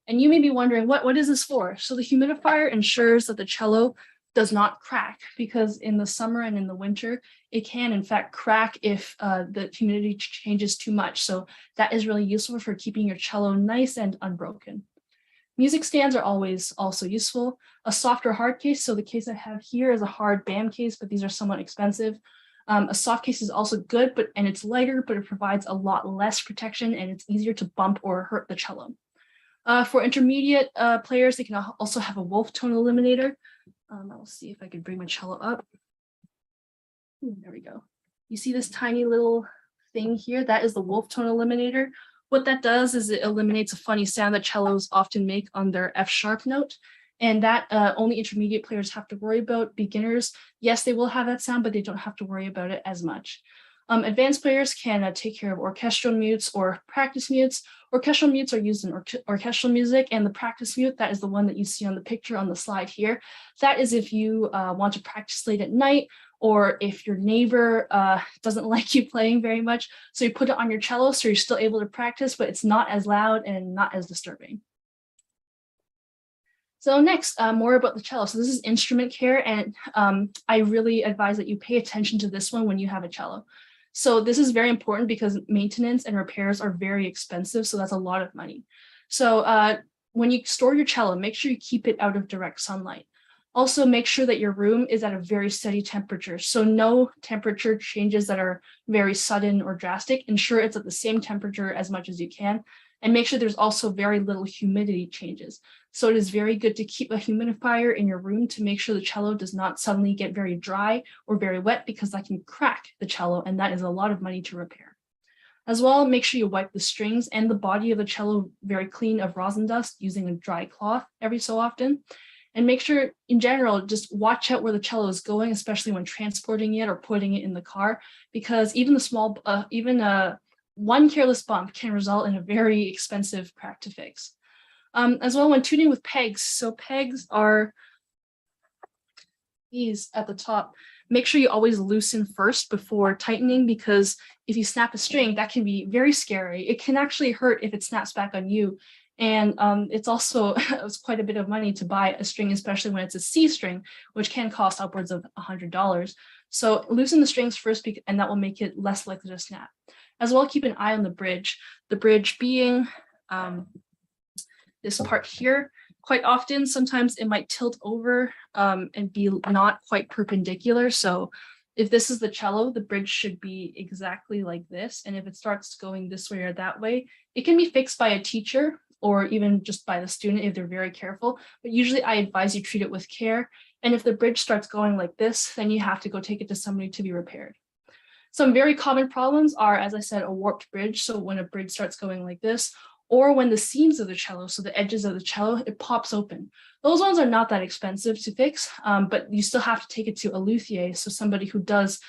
And you may be wondering, what is this for? So the humidifier ensures that the cello does not crack, because in the summer and in the winter, it can in fact crack if the humidity changes too much. So that is really useful for keeping your cello nice and unbroken. Music stands are always also useful. A soft or hard case, so the case I have here is a hard BAM case, but these are somewhat expensive. A soft case is also good, and it's lighter, but it provides a lot less protection, and it's easier to bump or hurt the cello. For intermediate players, they can also have a wolf tone eliminator. I'll see if I can bring my cello up. There we go. You see this tiny little thing here? That is the wolf tone eliminator. What that does is it eliminates a funny sound that cellos often make on their F sharp note. And that only intermediate players have to worry about. Beginners, yes, they will have that sound, but they don't have to worry about it as much. Advanced players can take care of orchestral mutes or practice mutes. Orchestral mutes are used in orchestral music, and the practice mute, that is the one that you see on the picture on the slide here. That is if you want to practice late at night, or if your neighbor doesn't like you playing very much. So you put it on your cello so you're still able to practice, but it's not as loud and not as disturbing. So next, more about the cello. So this is instrument care, and I really advise that you pay attention to this one when you have a cello. So this is very important because maintenance and repairs are very expensive, so that's a lot of money. So when you store your cello, make sure you keep it out of direct sunlight. Also, make sure that your room is at a very steady temperature. So no temperature changes that are very sudden or drastic. Ensure it's at the same temperature as much as you can. And make sure there's also very little humidity changes. So it is very good to keep a humidifier in your room to make sure the cello does not suddenly get very dry or very wet, because that can crack the cello, and that is a lot of money to repair. As well, make sure you wipe the strings and the body of the cello very clean of rosin dust using a dry cloth every so often. And make sure, in general, just watch out where the cello is going, especially when transporting it or putting it in the car, because even one careless bump can result in a very expensive crack to fix. As well, when tuning with pegs, so pegs are these at the top. Make sure you always loosen first before tightening, because if you snap a string, that can be very scary. It can actually hurt if it snaps back on you. And it's also quite a bit of money to buy a string, especially when it's a C string, which can cost upwards of $100. So loosen the strings first, and that will make it less likely to snap. As well, keep an eye on the bridge being this part here. Quite often, sometimes it might tilt over and be not quite perpendicular. So if this is the cello, the bridge should be exactly like this. And if it starts going this way or that way, it can be fixed by a teacher or even just by the student if they're very careful. But usually I advise you treat it with care. And if the bridge starts going like this, then you have to go take it to somebody to be repaired. Some very common problems are, as I said, a warped bridge. So when a bridge starts going like this, or when the seams of the cello, so the edges of the cello, it pops open. Those ones are not that expensive to fix, but you still have to take it to a luthier. So somebody who does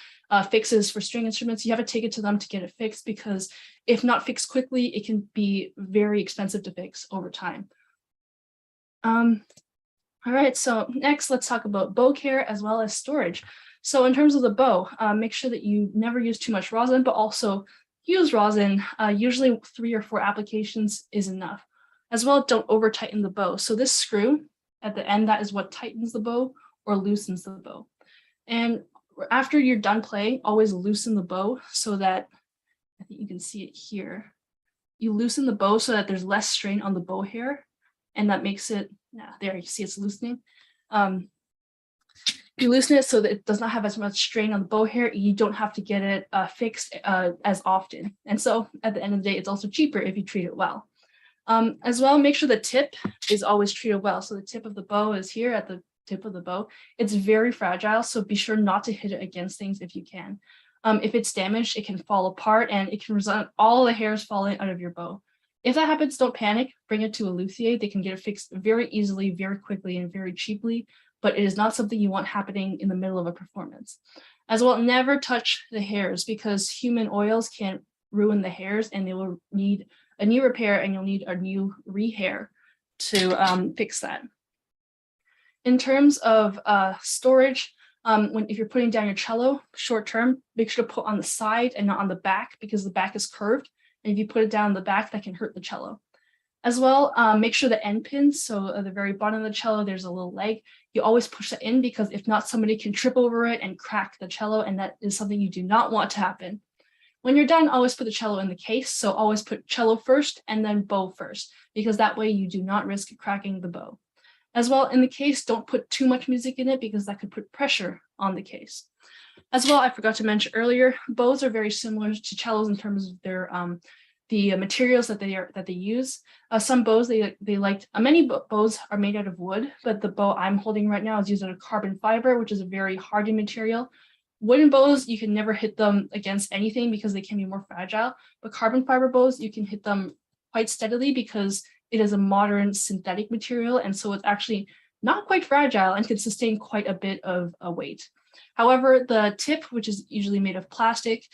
fixes for string instruments, you have to take it to them to get it fixed, because if not fixed quickly, it can be very expensive to fix over time. All right, so next let's talk about bow care as well as storage. So in terms of the bow, make sure that you never use too much rosin, but also use rosin. Usually 3 or 4 applications is enough. As well, don't over tighten the bow. So this screw at the end, that is what tightens the bow or loosens the bow. And after you're done playing, always loosen the bow so that, I think you can see it here. You loosen the bow so that there's less strain on the bow hair, and that makes it, there you see it's loosening. You loosen it so that it does not have as much strain on the bow hair. You don't have to get it fixed as often. And so at the end of the day, it's also cheaper if you treat it well. As well, make sure the tip is always treated well. So the tip of the bow is here at the tip of the bow. It's very fragile, so be sure not to hit it against things if you can. If it's damaged, it can fall apart and it can result in all the hairs falling out of your bow. If that happens, don't panic. Bring it to a luthier. They can get it fixed very easily, very quickly, and very cheaply, but it is not something you want happening in the middle of a performance. As well, never touch the hairs, because human oils can ruin the hairs and they will need a new repair, and you'll need a new rehair to fix that. In terms of storage, if you're putting down your cello short term, make sure to put on the side and not on the back, because the back is curved. And if you put it down the back, that can hurt the cello. As well, make sure the end pins, so at the very bottom of the cello, there's a little leg. You always push that in, because if not, somebody can trip over it and crack the cello, and that is something you do not want to happen. When you're done, always put the cello in the case. So always put cello first and then bow first, because that way you do not risk cracking the bow. As well, in the case, don't put too much music in it, because that could put pressure on the case. As well, I forgot to mention earlier, bows are very similar to cellos in terms of their the materials that they use. Some bows they liked. Many bows are made out of wood, but the bow I'm holding right now is used out of carbon fiber, which is a very hardy material. Wooden bows, you can never hit them against anything because they can be more fragile, but carbon fiber bows, you can hit them quite steadily because it is a modern synthetic material, and so it's actually not quite fragile and can sustain quite a bit of a weight. However, the tip, which is usually made of plastic,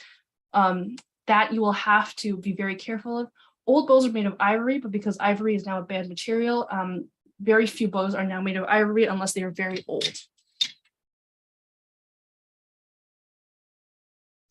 that you will have to be very careful of. Old bows are made of ivory, but because ivory is now a banned material, very few bows are now made of ivory unless they are very old.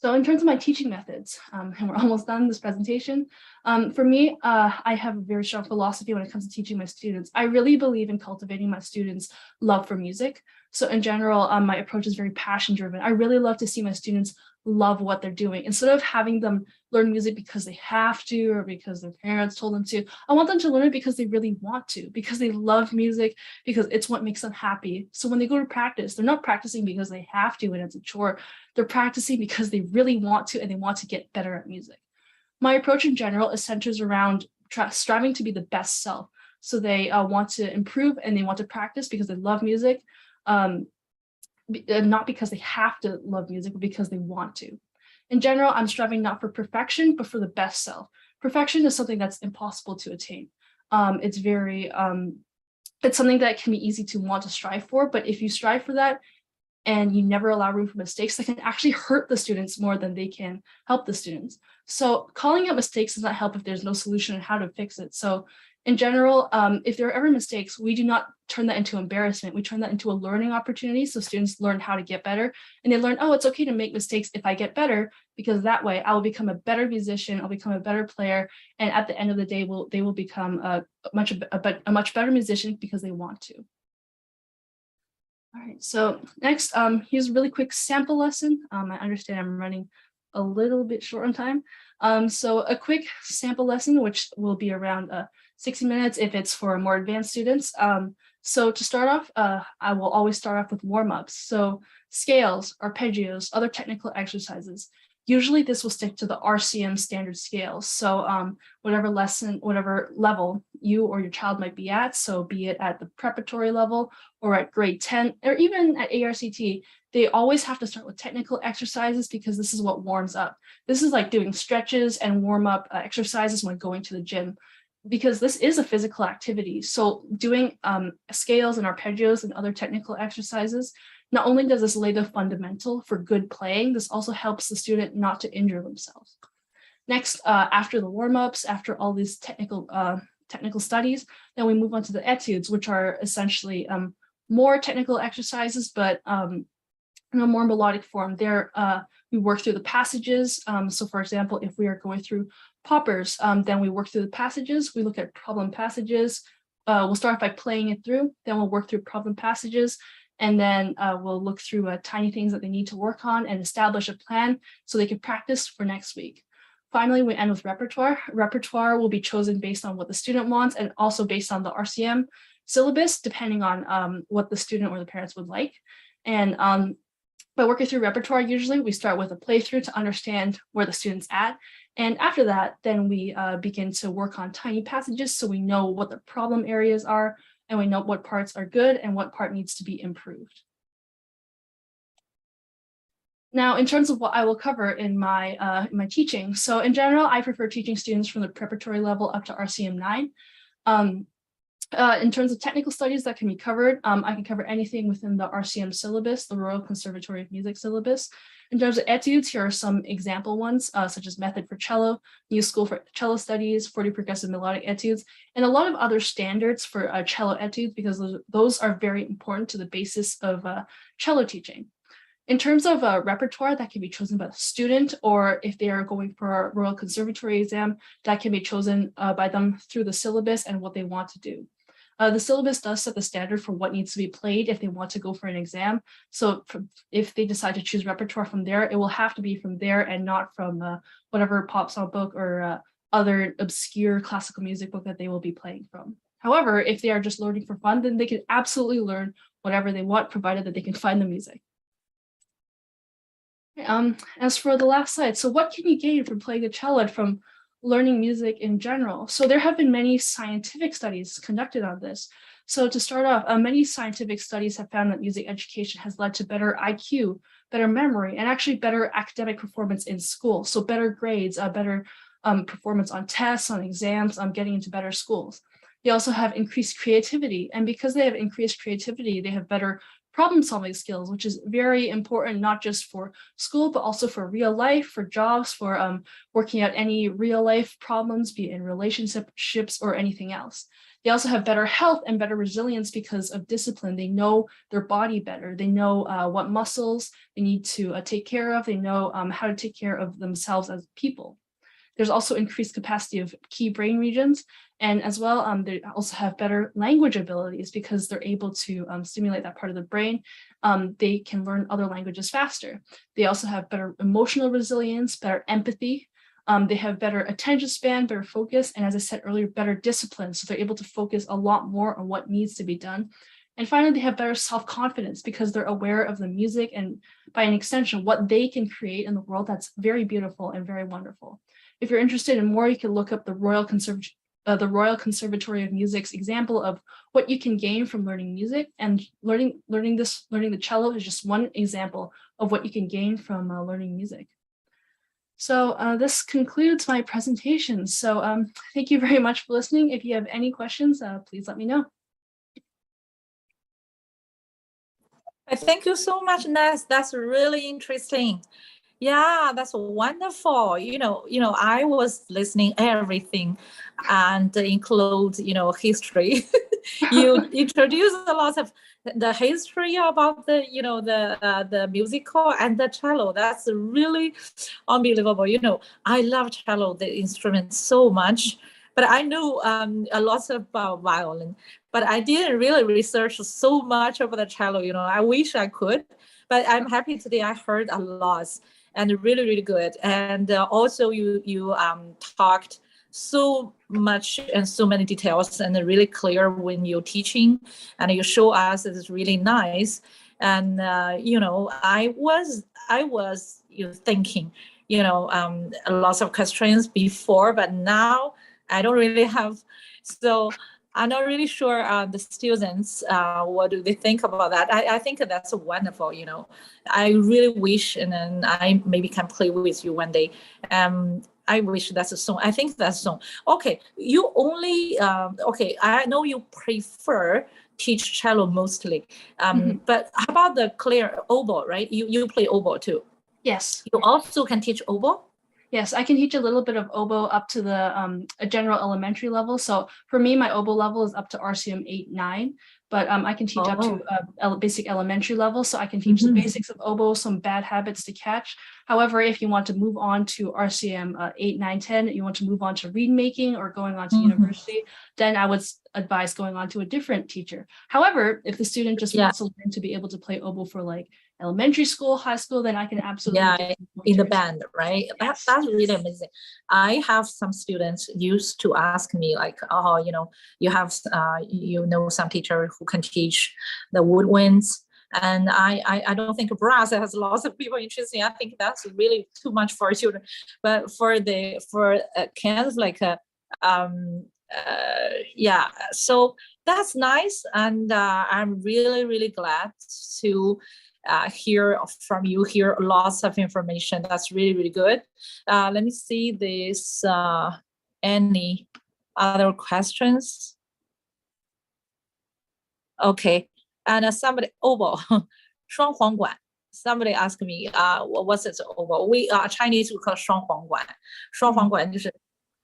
So in terms of my teaching methods, and we're almost done this presentation, for me, I have a very strong philosophy when it comes to teaching my students. I really believe in cultivating my students' love for music. So in general, my approach is very passion driven. I really love to see my students love what they're doing. Instead of having them learn music because they have to or because their parents told them to, I want them to learn it because they really want to, because they love music, because it's what makes them happy. So when they go to practice, they're not practicing because they have to and it's a chore. They're practicing because they really want to and they want to get better at music. My approach in general is centers around striving to be the best self. So they want to improve and they want to practice because they love music. Not because they have to love music, but because they want to. In general, I'm striving not for perfection, but for the best self. Perfection is something that's impossible to attain. It's something that can be easy to want to strive for, but if you strive for that and you never allow room for mistakes, that can actually hurt the students more than they can help the students. So calling out mistakes does not help if there's no solution on how to fix it. So in general, if there are ever mistakes, we do not turn that into embarrassment. We turn that into a learning opportunity. So students learn how to get better and they learn, oh, it's okay to make mistakes if I get better, because that way I will become a better musician, I'll become a better player. And at the end of the day, they will become a much better musician because they want to. All right, so next, here's a really quick sample lesson. I understand I'm running a little bit short on time. So a quick sample lesson, which will be around 60 minutes if it's for more advanced students. So to start off, I will always start off with warm-ups. So scales, arpeggios, other technical exercises. Usually this will stick to the RCM standard scales. So whatever level you or your child might be at, so be it at the preparatory level or at grade 10 or even at ARCT, they always have to start with technical exercises because this is what warms up. This is like doing stretches and warm-up exercises when going to the gym, because this is a physical activity. So doing scales and arpeggios and other technical exercises, not only does this lay the fundamental for good playing, this also helps the student not to injure themselves. Next, after the warm-ups, after all these technical studies, then we move on to the etudes, which are essentially more technical exercises, but in a more melodic form. There, we work through the passages. So for example, if we are going through poppers, then we work through the passages. We look at problem passages. We'll start by playing it through, then we'll work through problem passages, and then we'll look through tiny things that they need to work on and establish a plan so they can practice for next week. Finally, we end with repertoire. Repertoire will be chosen based on what the student wants and also based on the RCM syllabus, depending on what the student or the parents would like. And by working through repertoire, usually we start with a playthrough to understand where the student's at. And after that, then we begin to work on tiny passages so we know what the problem areas are and we know what parts are good and what part needs to be improved. Now, in terms of what I will cover in my teaching, so in general, I prefer teaching students from the preparatory level up to RCM 9. In terms of technical studies that can be covered, I can cover anything within the RCM syllabus, the Royal Conservatory of Music syllabus. In terms of etudes, here are some example ones, such as Method for Cello, New School for Cello Studies, 40 Progressive Melodic Etudes, and a lot of other standards for cello etudes, because those are very important to the basis of cello teaching. In terms of repertoire, that can be chosen by the student, or if they are going for a Royal Conservatory exam, that can be chosen by them through the syllabus and what they want to do. The syllabus does set the standard for what needs to be played if they want to go for an exam. So if they decide to choose repertoire from there, it will have to be from there and not from whatever pop song book or other obscure classical music book that they will be playing from. However, if they are just learning for fun, then they can absolutely learn whatever they want, provided that they can find the music. As for the last slide, so what can you gain from playing the cello and from learning music in general. So there have been many scientific studies conducted on this. So to start off, many scientific studies have found that music education has led to better IQ, better memory, and actually better academic performance in school. So better grades, better performance on tests, on exams, getting into better schools. They also have increased creativity. And because they have increased creativity, they have better problem-solving skills, which is very important, not just for school, but also for real life, for jobs, for working out any real life problems, be it in relationships or anything else. They also have better health and better resilience because of discipline. They know their body better. They know what muscles they need to take care of. They know how to take care of themselves as people. There's also increased capacity of key brain regions. And as well, they also have better language abilities because they're able to stimulate that part of the brain. They can learn other languages faster. They also have better emotional resilience, better empathy. They have better attention span, better focus, and as I said earlier, better discipline. So they're able to focus a lot more on what needs to be done. And finally, they have better self-confidence because they're aware of the music and by an extension, what they can create in the world that's very beautiful and very wonderful. If you're interested in more, you can look up the Royal Conservatory of Music's example of what you can gain from learning music, and learning the cello is just one example of what you can gain from learning music. So this concludes my presentation. So thank you very much for listening. If you have any questions, please let me know. Thank you so much, Ness. That's really interesting. Yeah, that's wonderful. I was listening everything and include, history. You introduced a lot of the history about the musical and the cello. That's really unbelievable. I love cello, the instrument, so much, but I know a lot about violin, but I didn't really research so much about the cello. I wish I could, but I'm happy today I heard a lot. And really, really good. And also you talked so much and so many details and really clear when you're teaching, and you show us it's really nice. And I was thinking lots of questions before, but now I don't really have. So I'm not really sure the students, what do they think about that? I think that's wonderful, I really wish, and then I maybe can play with you one day. I wish that's a song. I think that's a song. Okay, you only, okay, I know you prefer teach cello mostly, but how about the clear oboe, right? You play oboe too. Yes. You also can teach oboe? Yes, I can teach a little bit of oboe up to the a general elementary level. So for me, my oboe level is up to RCM 8-9, but I can teach up to basic elementary level. So I can teach the basics of oboe, some bad habits to catch. However, if you want to move on to RCM 8, 9, 10, you want to move on to reed making or going on to university, then I would advise going on to a different teacher. However, if the student just wants to learn to be able to play oboe for like elementary school, high school, then I can absolutely in the band, right? Yes. That's really amazing. I have some students used to ask me like, oh, you have some teacher who can teach the woodwinds, and I don't think brass has lots of people interested. I think that's really too much for children, but for kind of like so that's nice, and I'm really, really glad to hear from you here lots of information. That's really, really good. Let me see this. Any other questions? Okay, and somebody oboe 双簧管. Somebody asked me, what's it oboe? We Chinese we call 双簧管. 双簧管就是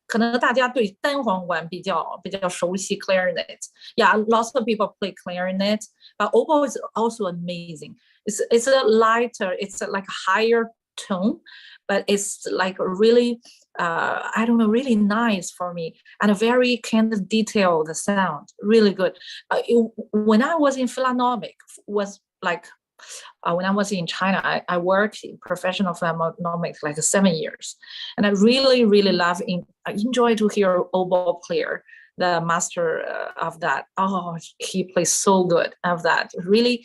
可能大家对单簧管比较熟悉 clarinet. Yeah, lots of people play clarinet, but oboe is also amazing. It's a lighter, it's like a higher tone, but it's like really, I don't know, really nice for me, and a very kind of detailed sound, really good. When I was in Philharmonic, was like, when I was in China, I worked in professional Philharmonic like 7 years, and I really, really I enjoy to hear oboe player, the master of that. Oh, he plays so good of that. Really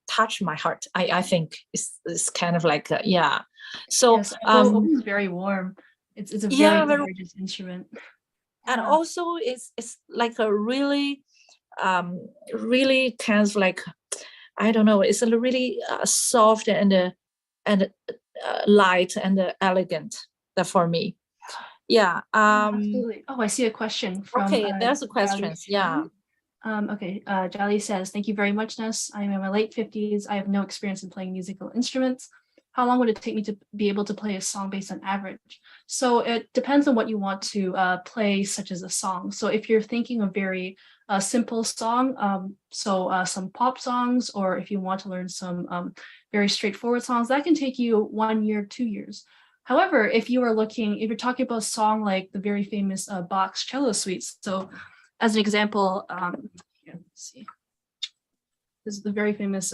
touched my heart. I think it's kind of like, yeah. So yes, oboe is very warm. It's a Yeah, very gorgeous instrument. and also it's like a really really kind of like, I don't know, it's a really soft and light and elegant for me. Yeah. Absolutely. Oh, I see a question from Okay, there's a Jali. questions. Yeah. Okay, Jali says, thank you very much, Ness. I'm in my late 50s. I have no experience in playing musical instruments. How long would it take me to be able to play a song based on average? So it depends on what you want to play, such as a song. So if you're thinking of very simple song, some pop songs, or if you want to learn some very straightforward songs, that can take you 1 year, 2 years. However, if you're talking about a song like the very famous Bach's cello suites, so as an example, here, let's see. This is the very famous.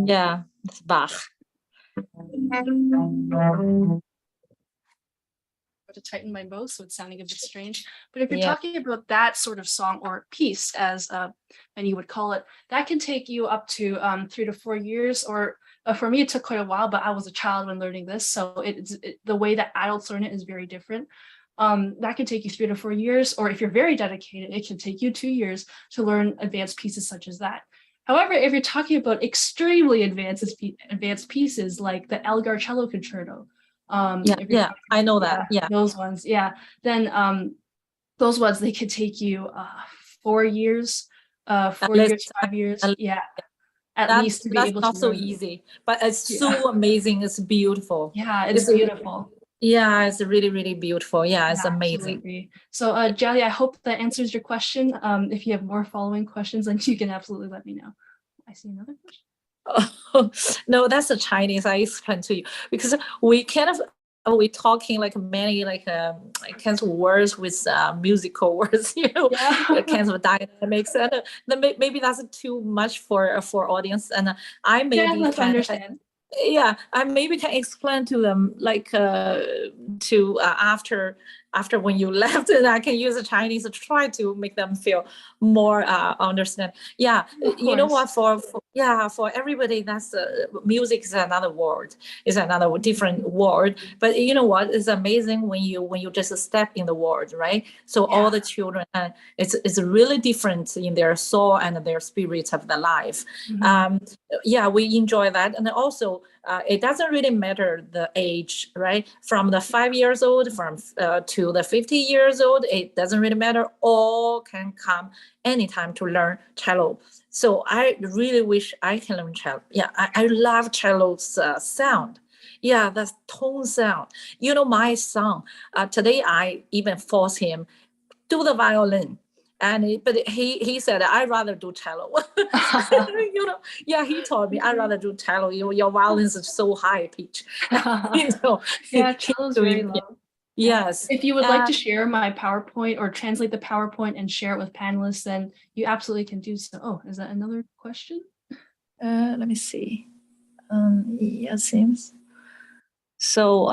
Yeah, it's Bach. To tighten my bow, so it's sounding a bit strange. But if you're talking about that sort of song or piece, as many would call it, that can take you up to 3 to 4 years. Or for me, it took quite a while, but I was a child when learning this, so the way that adults learn it is very different. That can take you 3 to 4 years, or if you're very dedicated, it can take you 2 years to learn advanced pieces such as that. However, if you're talking about extremely advanced pieces like the Elgar Cello Concerto, I know that. Yeah, those ones. Yeah, then those ones, they could take you 4 years, 4 years, 5 years. Yeah, at least to be able to. That's not so easy, but it's so amazing. It's beautiful. Yeah, it's beautiful. Yeah, it's really, really beautiful. Yeah, it's amazing. Absolutely. So, Jali, I hope that answers your question. If you have more following questions, then you can absolutely let me know. I see another question. Oh, no, that's the Chinese. I explained to you because we talking like many kinds of words with musical words, kinds of dynamics, and maybe that's too much for audience. And I maybe let's understand. Yeah, I maybe can explain to them like after when you left, and I can use the Chinese to try to make them feel more understand. Yeah, you know what? For everybody, that's music is another word, is another different word. But you know what? It's amazing when you just step in the world, right? So all the children, it's really different in their soul and their spirit of the life. Yeah, we enjoy that, and also it doesn't really matter the age, right? From the 5 years old, to the 50 years old, it doesn't really matter. All can come anytime to learn cello. So I really wish I can learn cello. Yeah, I love cello's sound. Yeah, the tone sound. You know, my son, today I even force him do the violin. But he said, I'd rather do cello. He told me, I'd rather do cello. Your violin is so high pitch. Yeah, cello's very low. Yes. If you would like to share my PowerPoint or translate the PowerPoint and share it with panelists, then you absolutely can do so. Oh, is that another question? Let me see. Yeah, seems. So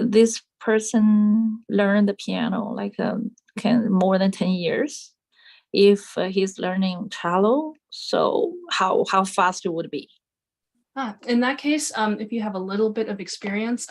this person learned the piano like more than 10 years. If he's learning cello, so how fast it would be? In that case, if you have a little bit of experience,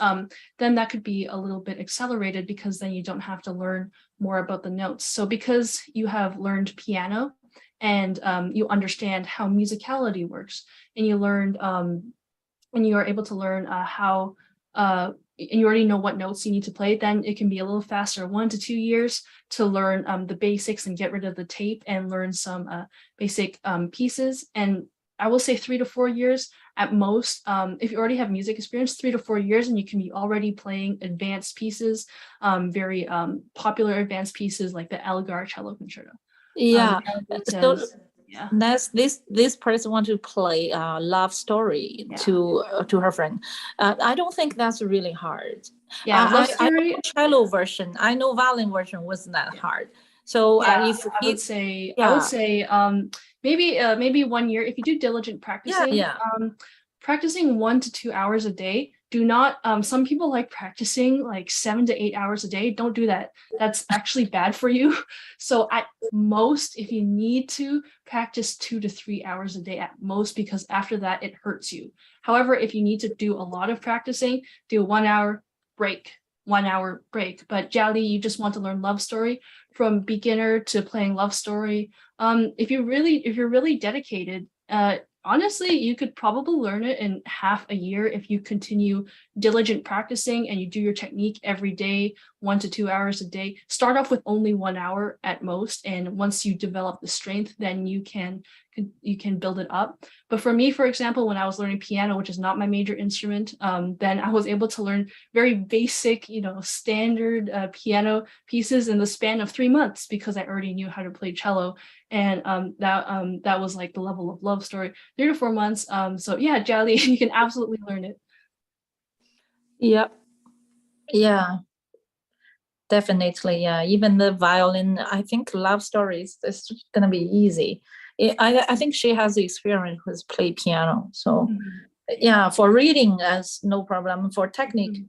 then that could be a little bit accelerated, because then you don't have to learn more about the notes. So because you have learned piano and you understand how musicality works, and you learned and you are able to learn how and you already know what notes you need to play, then it can be a little faster, 1 to 2 years to learn the basics and get rid of the tape and learn some basic pieces. And I will say 3 to 4 years at most. If you already have music experience, 3 to 4 years, and you can be already playing advanced pieces, very popular advanced pieces like the Elgar Cello Concerto. Yeah. This person want to play love story to her friend. I don't think that's really hard. Yeah, love story. I know cello version. I know violin version wasn't that hard. So I would say maybe 1 year if you do diligent practicing. Practicing 1 to 2 hours a day do not, some people like practicing like 7 to 8 hours a day. Don't do that. That's actually bad for you. So at most, if you need to, practice 2 to 3 hours a day at most, because after that, it hurts you. However, if you need to do a lot of practicing, do a 1 hour break, 1 hour break. But Jiali, you just want to learn love story, from beginner to playing love story. If you're really dedicated, honestly, you could probably learn it in half a year if you continue diligent practicing and you do your technique every day, 1 to 2 hours a day. Start off with only 1 hour at most, and once you develop the strength, then you can build it up. But for me, for example, when I was learning piano, which is not my major instrument, then I was able to learn very basic, standard piano pieces in the span of 3 months, because I already knew how to play cello. And that was like the level of love story, 3 to 4 months. So yeah, Jiali, you can absolutely learn it. Yeah, definitely. Yeah, even the violin, I think love stories is gonna be easy. I think she has the experience with play piano. So yeah, for reading, as no problem. For technique,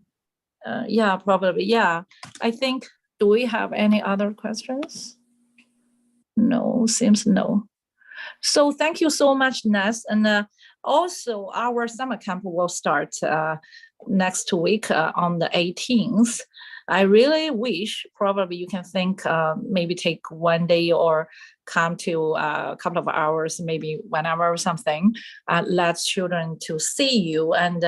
yeah, probably. Yeah, I think, do we have any other questions? No, seems no. So thank you so much, Ness. And also our summer camp will start next week on the 18th. I really wish probably you can think maybe take 1 day or come to a couple of hours, maybe 1 hour or something, let children to see you. And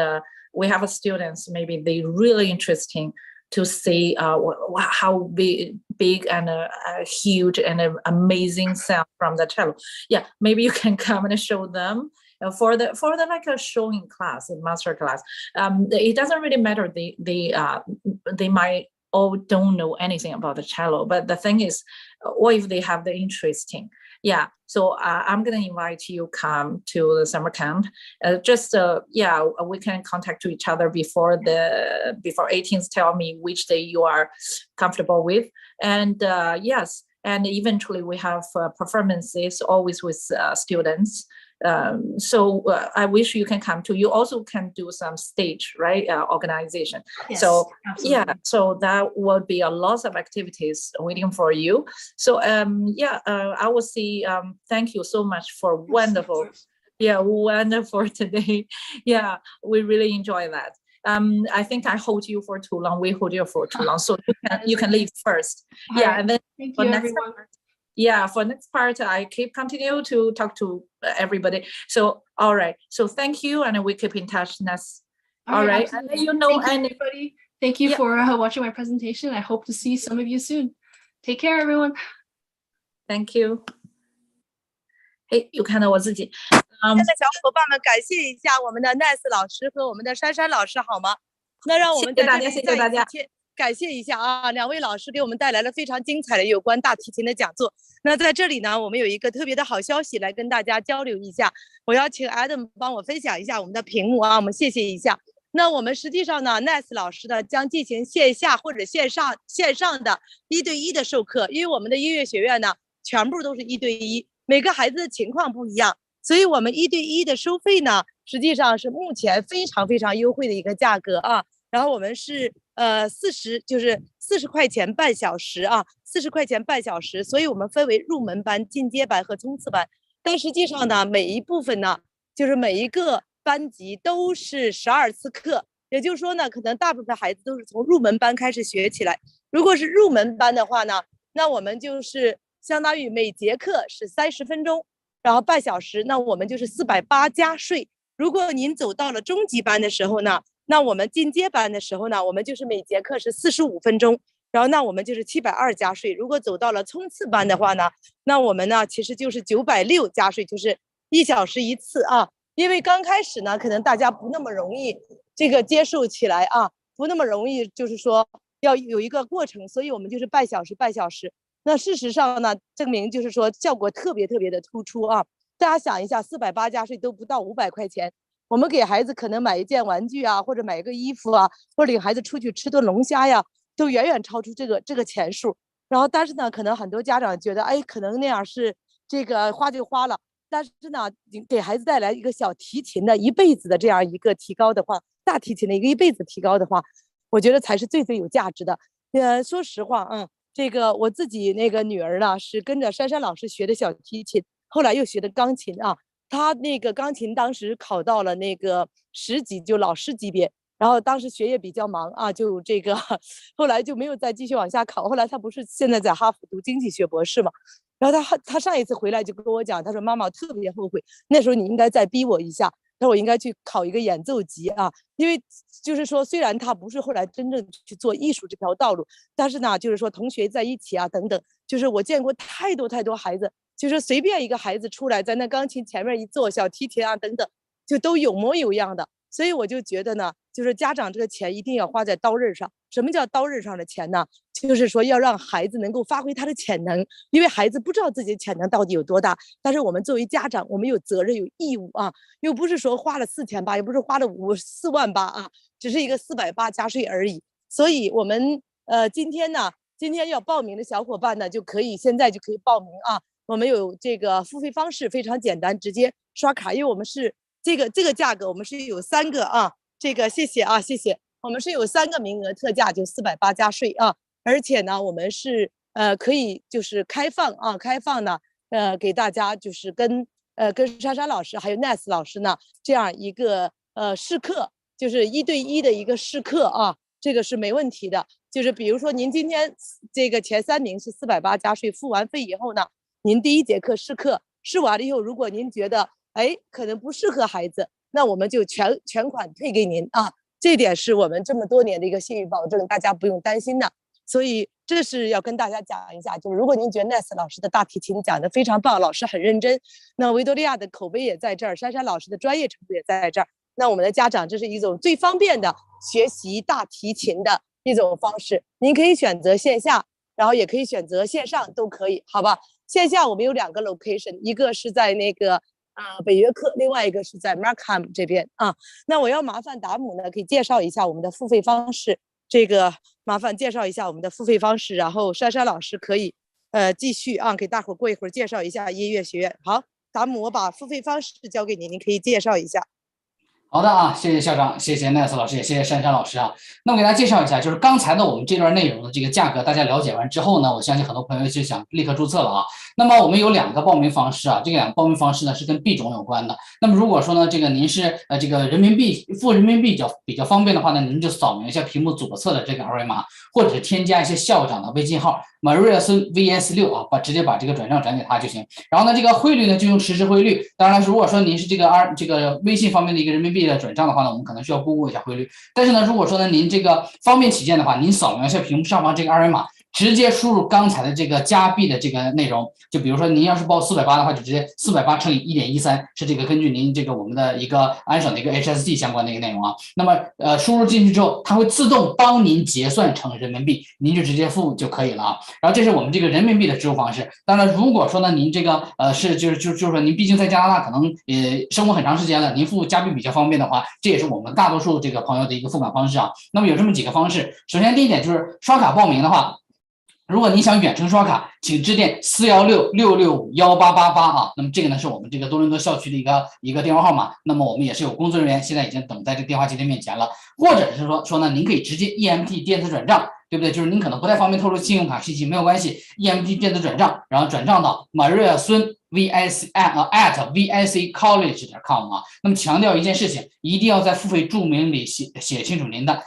we have students, maybe they really interesting to see how big and huge and amazing sound from the cello. Yeah, maybe you can come and show them for the like a showing class, a master class. It doesn't really matter. They might all don't know anything about the cello, but the thing is, or if they have the interesting. Yeah, so I'm gonna invite you come to the summer camp. We can contact each other before 18th. Tell me which day you are comfortable with, and yes, and eventually we have performances always with students. So I wish you can come too. You also can do some stage, right? Organization. Yes, so absolutely. Yeah, so that will be a lot of activities waiting for you. So I will see. Thank you so much for wonderful. Yeah, wonderful today. Yeah, we really enjoy that. I think I hold you for too long. We hold you for too long, so you can leave first. All right. And then thank you, everyone. For next part, I continue to talk to everybody. So, all right. So thank you, and we keep in touch. All right. And thank you, everybody. Thank you for watching my presentation. I hope to see some of you soon. Take care, everyone. Thank you. 又看到我自己。现在小伙伴们，感谢一下我们的 Nice 老师和我们的珊珊老师，好吗？那让我们在这里谢谢大家。感谢一下啊，2位老师给我们带来了非常精彩的有关大提琴的讲座。那在这里呢，我们有一个特别的好消息来跟大家交流一下。我要请 Adam 帮我分享一下我们的屏幕啊，我们谢谢一下。那我们实际上呢 ，Nice 老师呢将进行线下或者线上的1对1的授课，因为我们的音乐学院呢全部都是1对1，每个孩子的情况不一样，所以我们1对1的收费呢，实际上是目前非常非常优惠的一个价格啊。然后我们是40块钱半小时啊，40块钱半小时，所以我们分为入门班、进阶班和冲刺班。但实际上呢，每一部分呢，就是每一个班级都是12次课，也就是说呢，可能大部分孩子都是从入门班开始学起来。如果是入门班的话呢，那我们就是相当于每节课是30分钟，然后半小时，那我们就是480加税。如果您走到了中级班的时候呢，那我们进阶班的时候呢，我们就是每节课是45分钟，然后那我们就是720加税。如果走到了冲刺班的话呢，那我们呢其实就是960加税，就是1小时1次啊。因为刚开始呢，可能大家不那么容易这个接受起来啊，不那么容易，就是说要有一个过程，所以我们就是半小时。那事实上呢，证明就是说效果特别的突出啊。大家想一下，480加税都不到500块钱。我们给孩子可能买一件玩具啊，或者买一个衣服啊，或者领孩子出去吃顿龙虾呀，都远远超出这个钱数。然后但是呢，可能很多家长觉得，哎，可能那样是这个花就花了，但是呢，给孩子带来一个小提琴的一辈子的这样一个提高的话，大提琴的一辈子提高的话，我觉得才是最有价值的。说实话这个我自己那个女儿呢是跟着珊珊老师学的小提琴，后来又学的钢琴她那个钢琴当时考到了那个10级，就老师级别。然后当时学业比较忙就这个后来就没有再继续往下考。后来她不是现在在哈佛读经济学博士嘛？然后她上一次回来就跟我讲，她说妈妈特别后悔，那时候你应该再逼我一下，她说我应该去考一个演奏级因为就是说虽然她不是后来真正去做艺术这条道路，但是呢就是说同学在一起等等，就是我见过太多孩子，就是随便一个孩子出来在那钢琴前面一坐，小提琴等等就都有模有样的。所以我就觉得呢，就是家长这个钱一定要花在刀刃上。什么叫刀刃上的钱呢？就是说要让孩子能够发挥他的潜能，因为孩子不知道自己的潜能到底有多大，但是我们作为家长，我们有责任有义务又不是说花了4800，也不是花了4万8只是一个480加税而已。所以我们今天要报名的小伙伴呢，现在就可以报名我们有这个付费方式非常简单，直接刷卡，因为我们是这个价格，我们是有3个这个谢谢谢谢，我们是有3个名额特价，就480加税而且呢我们是可以就是开放呢给大家就是跟珊珊老师还有 Nas 老师呢这样一个试课，就是1对1的一个试课这个是没问题的。就是比如说您今天这个前3名是480加税，付完费以后呢，您第1节课试课试完了以后，如果您觉得可能不适合孩子，那我们就全款退给您这点是我们这么多年的一个信誉保证，大家不用担心的。所以这是要跟大家讲一下，就是如果您觉得 Nas 老师的大提琴讲得非常棒，老师很认真，那维多利亚的口碑也在这儿，珊珊老师的专业程度也在这儿，那我们的家长这是一种最方便的学习大提琴的一种方式。您可以选择线下，然后也可以选择线上，都可以，好吧？线下我们有2个 location， 一个是在那个北约克，另外一个是在 Markham 这边那我要麻烦达姆呢，可以介绍一下我们的付费方式。这个麻烦介绍一下我们的付费方式，然后珊珊老师可以继续给大伙过一会儿介绍一下音乐学院。好，达姆，我把付费方式交给您，您可以介绍一下。好的谢谢校长，谢谢 Nas 老师，也谢谢珊珊老师那我给大家介绍一下，就是刚才的我们这段内容的这个价格，大家了解完之后呢，我相信很多朋友就想立刻注册了那么我们有2个报名方式这个2个报名方式呢是跟币种有关的。那么如果说呢这个您是这个付人民币比较方便的话呢，您就扫描一下屏幕左侧的这个二维码，或者是添加一些校长的微信号Maria 孙 VS6直接把这个转账转给他就行。然后呢这个汇率呢就用实时汇率。当然了，如果说您是这个微信方面的一个人民币的转账的话呢，我们可能需要估估一下汇率。但是呢如果说呢您这个方便起见的话，您扫描一下屏幕上方这个二维码，直接输入刚才的这个加币的这个内容，就比如说您要是报480的话，就直接480乘以 1.13， 是这个根据您这个我们的一个安省的一个 HSD 相关的一个内容那么输入进去之后，它会自动帮您结算成人民币，您就直接付就可以了然后这是我们这个人民币的支付方式。当然如果说呢您这个就是说您毕竟在加拿大可能生活很长时间了，您付加币比较方便的话，这也是我们大多数这个朋友的一个付款方式那么有这么几个方式。首先第一点就是刷卡报名的话，如果你想远程刷卡，请致电416-665-1888那么这个呢是我们这个多伦多校区的一个电话号码。那么我们也是有工作人员现在已经等在这个电话机的面前了。或者是说呢，您可以直接 EMT 电子转账，对不对？就是您可能不太方便透露信用卡信息，没有关系 ，EMT 电子转账，然后转账到 Maria 孙 VIC@viccollege.com 那么强调一件事情，一定要在付费注明里写清楚您的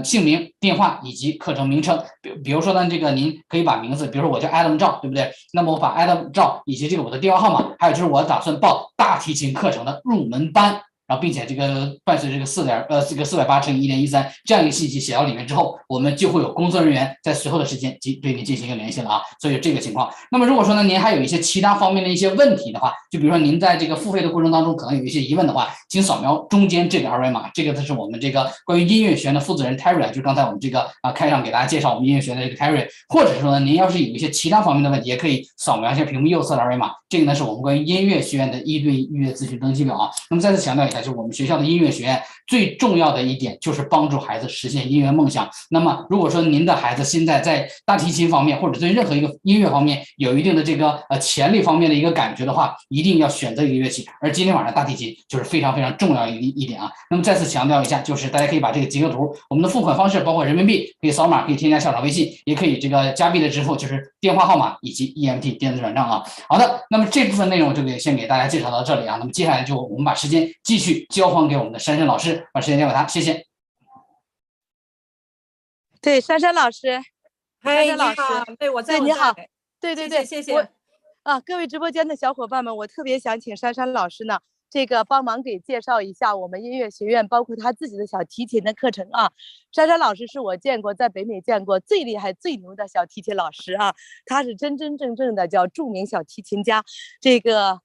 姓名、电话以及课程名称。比如说呢，这个您可以把名字，比如说我叫 Adam 赵，对不对？那么我把 Adam 赵以及这个我的电话号码，还有就是我打算报大提琴课程的入门班。然后并且这个伴随这个480乘以 1.13这样一个信息写到里面之后，我们就会有工作人员在随后的时间对您进行一个联系了所以这个情况。那么如果说呢您还有一些其他方面的一些问题的话，就比如说您在这个付费的过程当中可能有一些疑问的话，请扫描中间这个二维码，这个是我们这个关于音乐学院的负责人 Terry， 就是刚才我们这个开场给大家介绍我们音乐学院的这个 Terry， 或者说呢您要是有一些其他方面的问题，也可以扫描一下屏幕右侧的二维码，这个呢是我们关于音乐学院的1对1预约咨询登记表那么再次强调一下，下，就是我们学校的音乐学院最重要的一点就是帮助孩子实现音乐梦想。那么如果说您的孩子现在在大提琴方面或者对任何一个音乐方面有一定的这个潜力方面的一个感觉的话，一定要选择一个乐器。而今天晚上大提琴就是非常非常重要一点啊。那么再次强调一下，就是大家可以把这个几个图，我们的付款方式包括人民币可以扫码，可以添加校长微信，也可以这个加币的支付，就是电话号码以及 EMT 电子转账啊。好的，那么这部分内容就先给大家介绍到这里啊。那么接下来就我们把时间继续交还给我们的珊珊老师，把时间交给他，谢谢。对，珊珊老师，嗨，珊珊老师，对，我在，你好，对，谢谢。各位直播间的小伙伴们，我特别想请珊珊老师呢，这个帮忙给介绍一下我们音乐学院，包括他自己的小提琴的课程啊。珊珊老师是我见过在北美见过最厉害、最牛的小提琴老师啊，他是真真正正的叫著名小提琴家。这个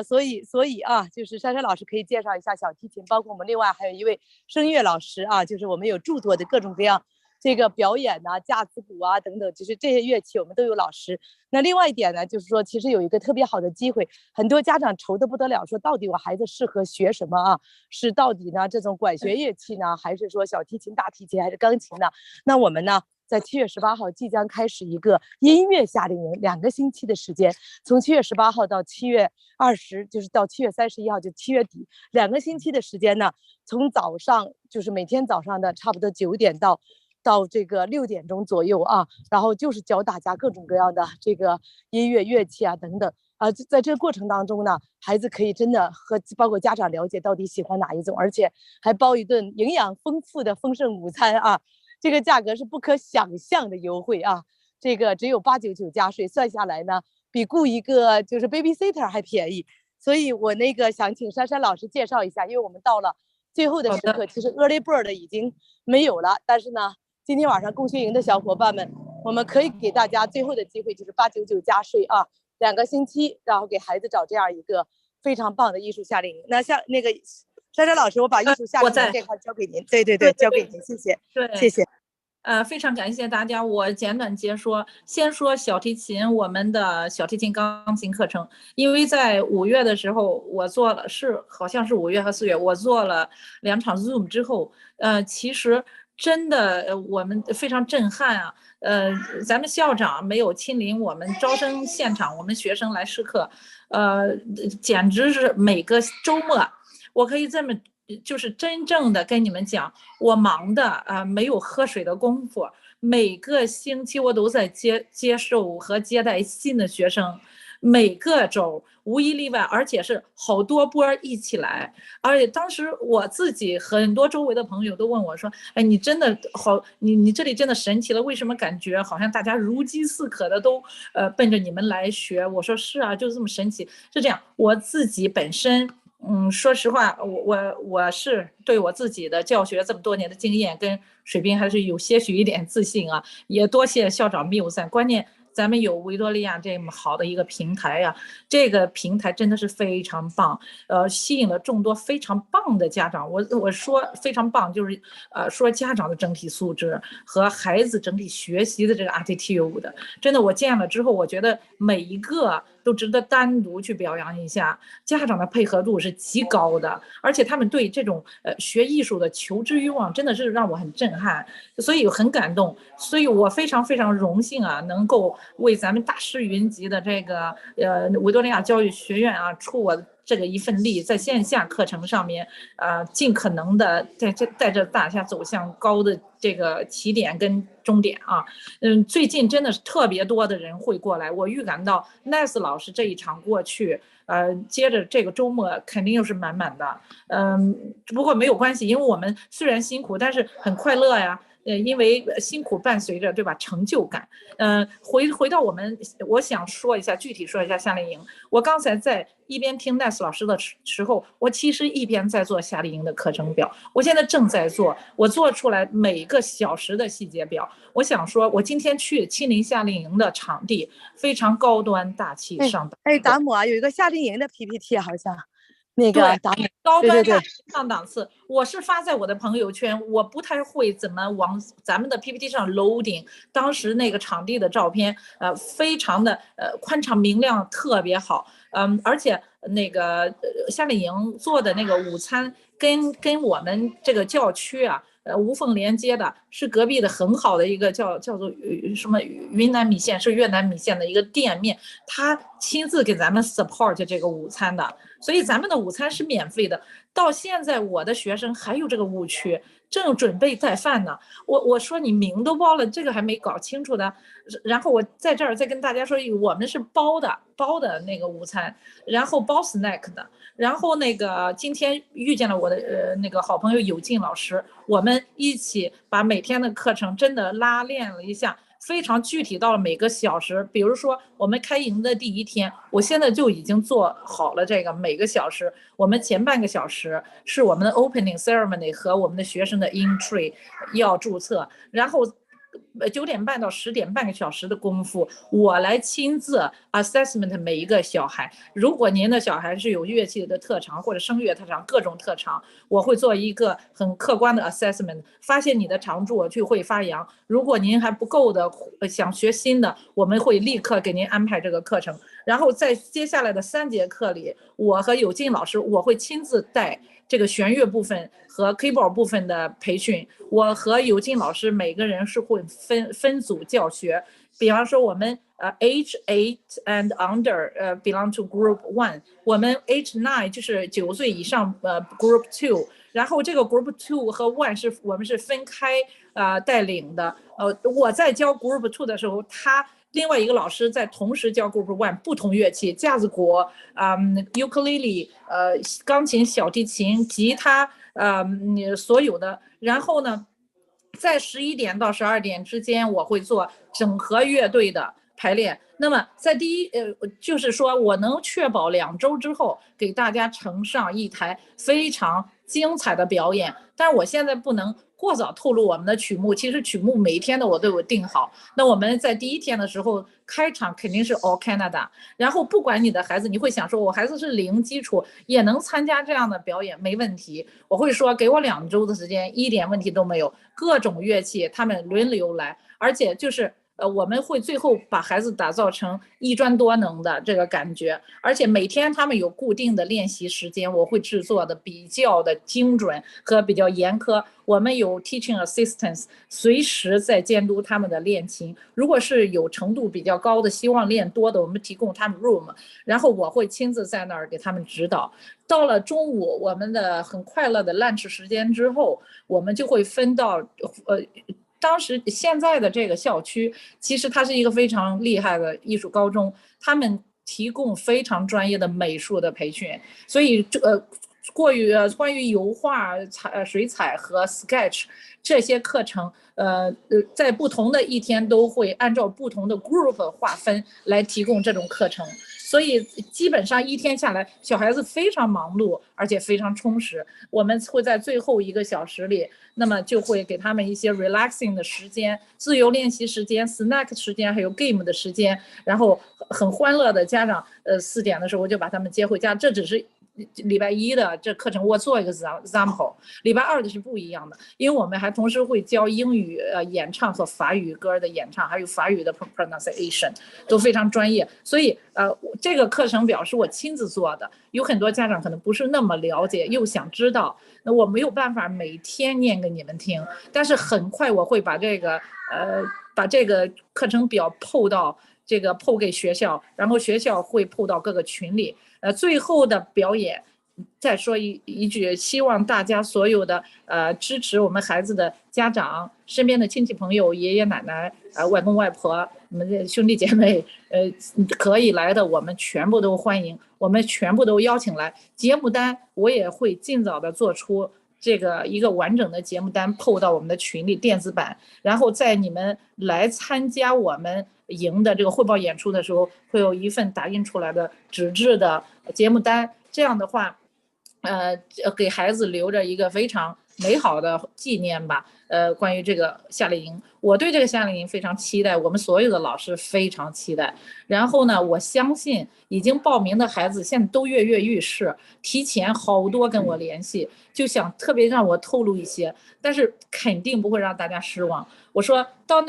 所以啊，就是珊珊老师可以介绍一下小提琴，包括我们另外还有一位声乐老师啊，就是我们有诸多的各种各样。这个表演呐、架子鼓啊等等，就是这些乐器我们都有老师。那另外一点呢，就是说其实有一个特别好的机会，很多家长愁得不得了，说到底我孩子适合学什么啊？是到底呢这种管弦乐器呢，还是说小提琴、大提琴，还是钢琴呢？那我们呢，在7月18号即将开始一个音乐夏令营，2个星期的时间，从7月18号到7月20，就是到7月31号，就7月底，2个星期的时间呢，从早上就是每天早上的差不多9点到这个6点钟左右啊，然后就是教大家各种各样的这个音乐乐器啊等等啊，在这个过程当中呢，孩子可以真的和包括家长了解到底喜欢哪一种，而且还包一顿营养丰富的丰盛午餐啊，这个价格是不可想象的优惠啊，这个只有899加税，算下来呢，比雇一个就是 babysitter 还便宜，所以我那个想请珊珊老师介绍一下，因为我们到了最后的时刻，其实 early bird 已经没有了，但是呢。今天晚上共学营的小伙伴们，我们可以给大家最后的机会，就是899加税啊，2个星期，然后给孩子找这样一个非常棒的艺术夏令营。那像那个珊珊老师，我把艺术夏令营这块交给您。对，交给您，谢谢。对，谢谢。非常感谢大家。我简短截说，先说小提琴，我们的小提琴、钢琴课程，因为在5月的时候，我做了好像是5月和4月，我做了2场 Zoom 之后，其实。真的，我们非常震撼啊！咱们校长没有亲临我们招生现场，我们学生来试课，简直是每个周末，我可以这么就是真正的跟你们讲，我忙的没有喝水的功夫，每个星期我都在接受和接待新的学生。每个周无一例外，而且是好多波一起来，而且当时我自己很多周围的朋友都问我说：“哎，你真的好，你这里真的神奇了，为什么感觉好像大家如饥似渴的都奔着你们来学？”我说：“是啊，就是这么神奇。”是这样，我自己本身。说实话，我是对我自己的教学这么多年的经验跟水平还是有些许一点自信啊，也多谢校长谬赞。关键咱们有维多利亚这么好的一个平台呀，这个平台真的是非常棒，吸引了众多非常棒的家长。我说非常棒，就是说家长的整体素质和孩子整体学习的这个 attitude 的，真的我见了之后，我觉得每一个都值得单独去表扬一下，家长的配合度是极高的，而且他们对这种学艺术的求知欲望真的是让我很震撼，所以很感动，所以我非常非常荣幸啊，能够为咱们大师云集的这个维多利亚教育学院啊出我这个一份力，在线下课程上面尽可能的带着大家走向高的这个起点跟终点啊。最近真的是特别多的人会过来，我预感到 Nice 老师这一场过去，接着这个周末肯定又是满满的。不过没有关系，因为我们虽然辛苦，但是很快乐呀。因为辛苦伴随着，对吧？成就感。回到我想说一下，具体说一下夏令营。我刚才在一边听 Nice 老师的时候，我其实一边在做夏令营的课程表。我现在正在做，我做出来每个小时的细节表。我想说，我今天去亲临夏令营的场地，非常高端大气上档。达姆啊，有一个夏令营的 PPT 好像。那个答案。高端对大上档次，我是发在我的朋友圈，我不太会怎么往咱们的 PPT 上 loading。当时那个场地的照片，非常的宽敞明亮，特别好。而且那个夏令营做的那个午餐跟我们这个教区啊。无缝连接的，是隔壁的很好的一个叫做什么云南米线，是越南米线的一个店面，他亲自给咱们 support 这个午餐的，所以咱们的午餐是免费的。到现在我的学生还有这个误区，正准备带饭呢。我说你名都报了，这个还没搞清楚的。然后我在这儿再跟大家说，我们是包的那个午餐，然后包 snack 的。然后那个今天遇见了我的那个好朋友有劲老师，我们一起把每天的课程真的拉练了一下，非常具体到了每个小时。比如说我们开营的第一天，我现在就已经做好了这个每个小时。我们前半个小时是我们的 opening ceremony 和我们的学生的 entry 要注册，然后9点半到10点半个小时的功夫，我来亲自 assessment 每一个小孩。如果您的小孩是有乐器的特长或者声乐特长，各种特长，我会做一个很客观的 assessment， 发现你的长处就会发扬。如果您还不够的，想学新的，我们会立刻给您安排这个课程。然后在接下来的3节课里，我和有劲老师，我会亲自带这个弦乐部分和 keyboard 部分的培训。我和有劲老师每个人是会分组教学。比方说我们age 8 and under belong to group 1， 我们 age 9就是9岁以上group 2， 然后这个 group 2和 1是我们是分开带领的。我在教 group 2的时候，另外一个老师在同时教 Group 1不同乐器，架子鼓、ukulele、钢琴、小提琴、吉他，所有的。然后呢，在11点到12点之间，我会做整合乐队的排练。那么在就是说我能确保2周之后给大家呈上一台非常精彩的表演。但是我现在不能过早透露我们的曲目，其实曲目每一天的我都有定好。那我们在第1天的时候开场肯定是 All Canada， 然后不管你的孩子，你会想说我孩子是零基础也能参加这样的表演，没问题。我会说给我2周的时间，一点问题都没有，各种乐器他们轮流来，而且就是我们会最后把孩子打造成一专多能的这个感觉，而且每天他们有固定的练习时间，我会制作的比较的精准和比较严苛。我们有 teaching assistants 随时在监督他们的练琴，如果是有程度比较高的希望练多的，我们提供他们 room， 然后我会亲自在那儿给他们指导。到了中午我们的很快乐的 lunch 时间之后，我们就会分到当时现在的这个校区其实它是一个非常厉害的艺术高中，他们提供非常专业的美术的培训，所以关于油画、水彩和 sketch 这些课程，在不同的一天都会按照不同的 group 划分来提供这种课程。所以基本上一天下来，小孩子非常忙碌，而且非常充实。我们会在最后1个小时里，那么就会给他们一些 relaxing 的时间、自由练习时间、snack 时间，还有 game 的时间。然后很欢乐的家长，4点的时候我就把他们接回家。这只是礼拜1的这课程，我做一个 example。礼拜2的是不一样的，因为我们还同时会教英语演唱和法语歌的演唱，还有法语的 pronunciation 都非常专业。所以这个课程表是我亲自做的，有很多家长可能不是那么了解，又想知道，那我没有办法每天念给你们听，但是很快我会把这个课程表PO给学校，然后学校会PO到各个群里。最后的表演再说一句，希望大家所有的支持我们孩子的家长、身边的亲戚朋友、爷爷奶奶、外公外婆、我们的兄弟姐妹，可以来的我们全部都欢迎，我们全部都邀请来。节目单我也会尽早的做出这个一个完整的节目单PO到我们的群里电子版，然后在你们来参加我们营的这个汇报演出的时候，会有一份打印出来的纸质的节目单。这样的话给孩子留着一个非常美好的纪念吧。关于这个夏令营，我对这个夏令营非常期待，我们所有的老师非常期待。然后呢，我相信已经报名的孩子现在都跃跃欲试，提前好多跟我联系，就想特别让我透露一些，但是肯定不会让大家失望。我说到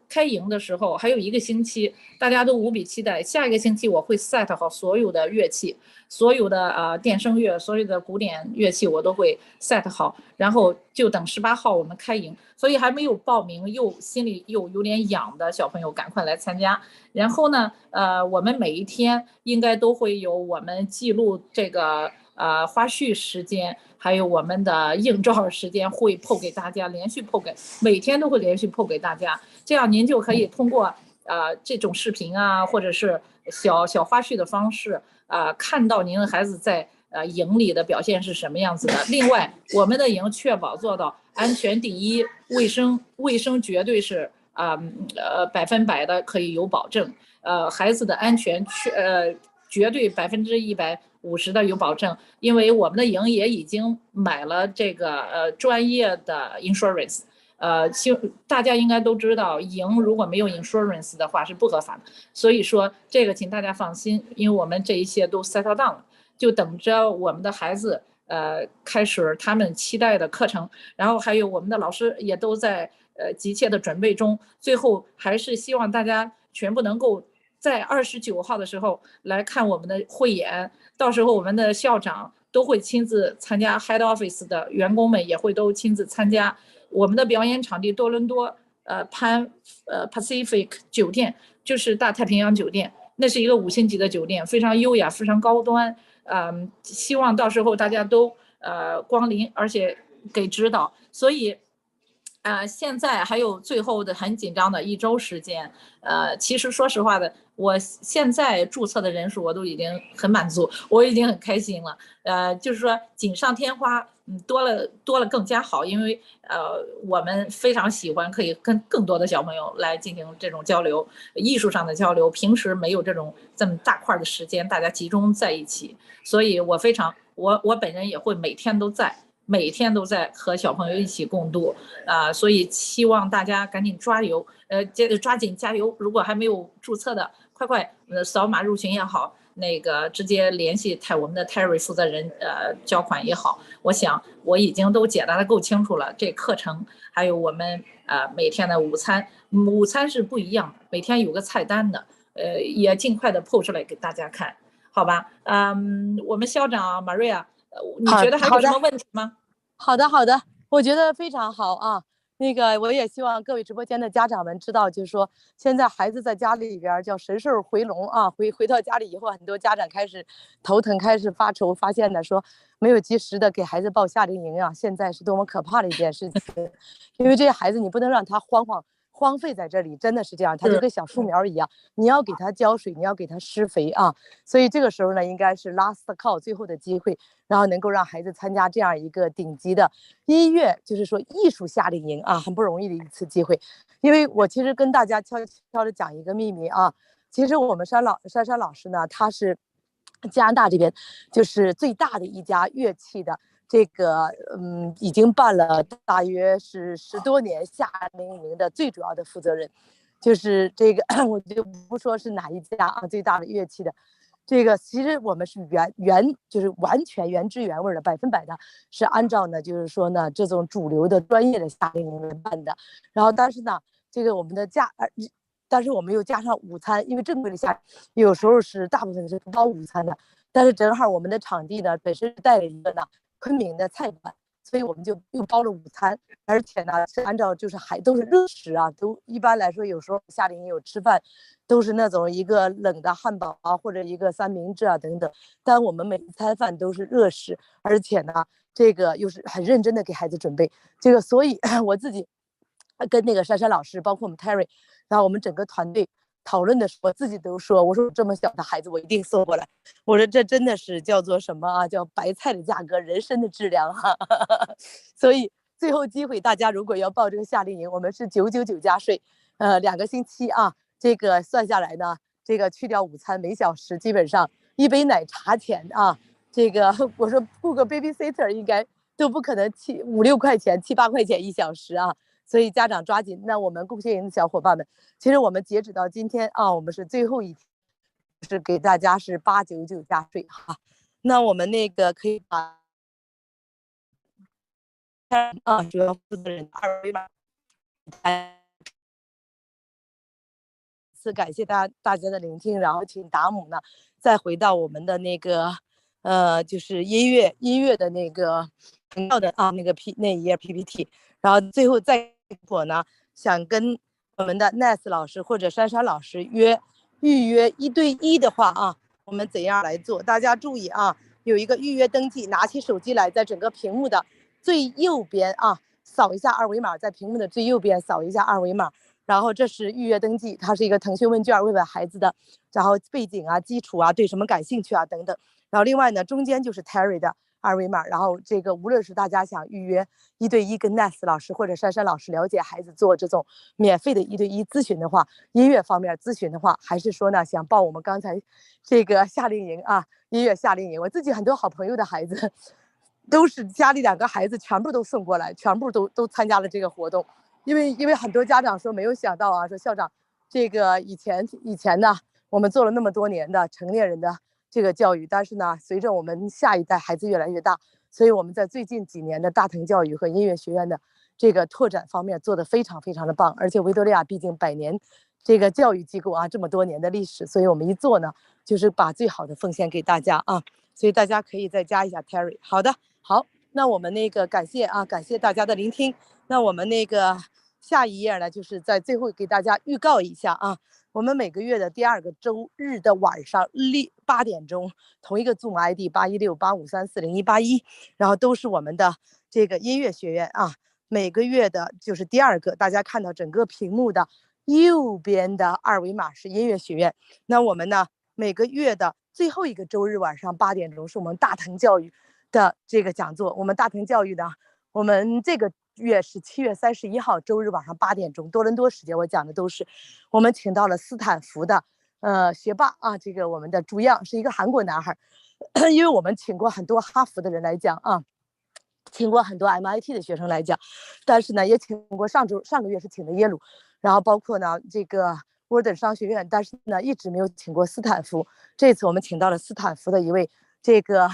开营的时候还有1个星期，大家都无比期待。下1个星期我会 set 好所有的乐器，所有的电声乐，所有的古典乐器我都会 set 好，然后就等18号我们开营。所以还没有报名心里又有点痒的小朋友赶快来参加。然后呢我们每一天应该都会有我们记录这个花絮时间，还有我们的映照时间会 po 给大家，连续 po 给，每天都会连续 po 给大家，这样您就可以通过这种视频啊，或者是小花絮的方式看到您的孩子在营里的表现是什么样子的。另外，我们的营确保做到安全第一，卫生绝对是100%的可以有保证，孩子的安全绝对150%的有保证，因为我们的营也已经买了这个专业的 insurance。大家应该都知道，营如果没有 insurance 的话是不合法的，所以说这个请大家放心，因为我们这一切都 settle down 了，就等着我们的孩子开始他们期待的课程，然后还有我们的老师也都在急切的准备中。最后还是希望大家全部能够在29号的时候来看我们的汇演，到时候我们的校长都会亲自参加， Head Office 的员工们也会都亲自参加。我们的表演场地多伦多Pacific 酒店，就是大太平洋酒店，那是一个5星级的酒店，非常优雅，非常高端。希望到时候大家都光临，而且给指导。所以现在还有最后的很紧张的1周时间。其实说实话的，我现在注册的人数我都已经很满足，我已经很开心了。就是说锦上添花，多了更加好，因为我们非常喜欢可以跟更多的小朋友来进行这种交流，艺术上的交流。平时没有这么大块的时间，大家集中在一起，所以我本人也会每天都在和小朋友一起共度所以希望大家赶紧抓紧加油。如果还没有注册的，快扫码入群也好，那个直接联系我们的 Terry 负责人交款也好。我想我已经都解答的够清楚了，这课程还有我们每天的午餐是不一样的，每天有个菜单的，也尽快的 po 出来给大家看，好吧？我们校长 Maria，你觉得还有什么问题吗？好的，我觉得非常好啊。那个我也希望各位直播间的家长们知道，就是说现在孩子在家里边叫神兽回笼啊，回到家里以后，很多家长开始头疼，开始发愁，发现的说没有及时的给孩子报夏令营啊，现在是多么可怕的一件事情。因为这些孩子你不能让他荒废在这里，真的是这样，他就跟小树苗一样，你要给他浇水，你要给他施肥啊。所以这个时候呢，应该是 last call 最后的机会，然后能够让孩子参加这样一个顶级的音乐，就是说艺术夏令营啊，很不容易的一次机会。因为我其实跟大家悄悄的讲一个秘密啊，其实我们珊珊老师呢，他是加拿大这边就是最大的一家乐器的这个已经办了大约是10多年夏令营的最主要的负责人，就是这个我就不说是哪一家啊，最大的乐器的这个，其实我们是就是完全原汁原味的100%的是按照呢就是说呢这种主流的专业的夏令营办的。然后但是呢这个我们的但是我们又加上午餐，因为正规的夏有时候是大部分是不包午餐的，但是正好我们的场地呢本身带了一个呢昆明的菜馆，所以我们就又包了午餐，而且呢是按照就是都是热食啊，都一般来说有时候夏令营有吃饭都是那种一个冷的汉堡啊，或者一个三明治啊等等，但我们每一餐饭都是热食，而且呢这个又是很认真的给孩子准备这个，所以我自己跟那个珊珊老师包括我们 Terry， 然后我们整个团队讨论的时候，我自己都说，我说这么小的孩子我一定送过来，我说这真的是叫做什么啊，叫白菜的价格人参的质量哈。所以最后机会大家如果要报这个夏令营，我们是999加税，2个星期啊，这个算下来呢，这个去掉午餐每小时基本上1杯奶茶钱啊，这个我说雇个 babysitter 应该都不可能5、6块钱、7、8块钱1小时啊。所以家长抓紧。那我们共学营的小伙伴们，其实我们截止到今天啊，我们是最后一天，是给大家是899加税哈。那我们那个可以把主要负责人二维码。感谢大家的聆听，然后请达姆呢再回到我们的那个就是音乐的那个频道的那一页 PPT， 然后最后再我呢想跟我们的 Nice 老师或者珊珊老师预约1对1的话啊，我们怎样来做？大家注意啊，有一个预约登记，拿起手机来，在整个屏幕的最右边啊，扫一下二维码，在屏幕的最右边扫一下二维码。然后这是预约登记，它是一个腾讯问卷，问问孩子的，然后背景啊、基础啊、对什么感兴趣啊等等。然后另外呢，中间就是 Terry 的二维码。然后这个无论是大家想预约1对1跟 Nice 老师或者珊珊老师了解孩子做这种免费的1对1咨询的话，音乐方面咨询的话，还是说呢想报我们刚才这个夏令营啊，音乐夏令营，我自己很多好朋友的孩子都是家里2个孩子全部都送过来，全部都参加了这个活动。因为很多家长说没有想到啊，说校长，这个以前呢，我们做了那么多年的成年人的这个教育，但是呢，随着我们下一代孩子越来越大，所以我们在最近几年的大腾教育和音乐学院的这个拓展方面做得非常非常的棒。而且维多利亚毕竟100年这个教育机构啊，这么多年的历史，所以我们一做呢，就是把最好的奉献给大家啊。所以大家可以再加一下 Terry。好的，好，那我们那个感谢大家的聆听。那我们那个下一页呢，就是在最后给大家预告一下啊，我们每个月的第2个周日的晚上8点钟，同一个 Zoom ID 81685340181，然后都是我们的这个音乐学院啊，每个月的就是第2个，大家看到整个屏幕的右边的二维码是音乐学院。那我们呢，每个月的最后一个周日晚上8点钟是我们大腾教育的这个讲座。我们大腾教育呢，我们这个月是7月31号周日晚上8点钟，多伦多时间。我讲的都是我们请到了斯坦福的学霸啊，这个我们的主样是一个韩国男孩，因为我们请过很多哈佛的人来讲啊，请过很多 MIT 的学生来讲，但是呢也请过上个月是请的耶鲁，然后包括呢这个沃顿商学院，但是呢一直没有请过斯坦福。这次我们请到了斯坦福的一位这个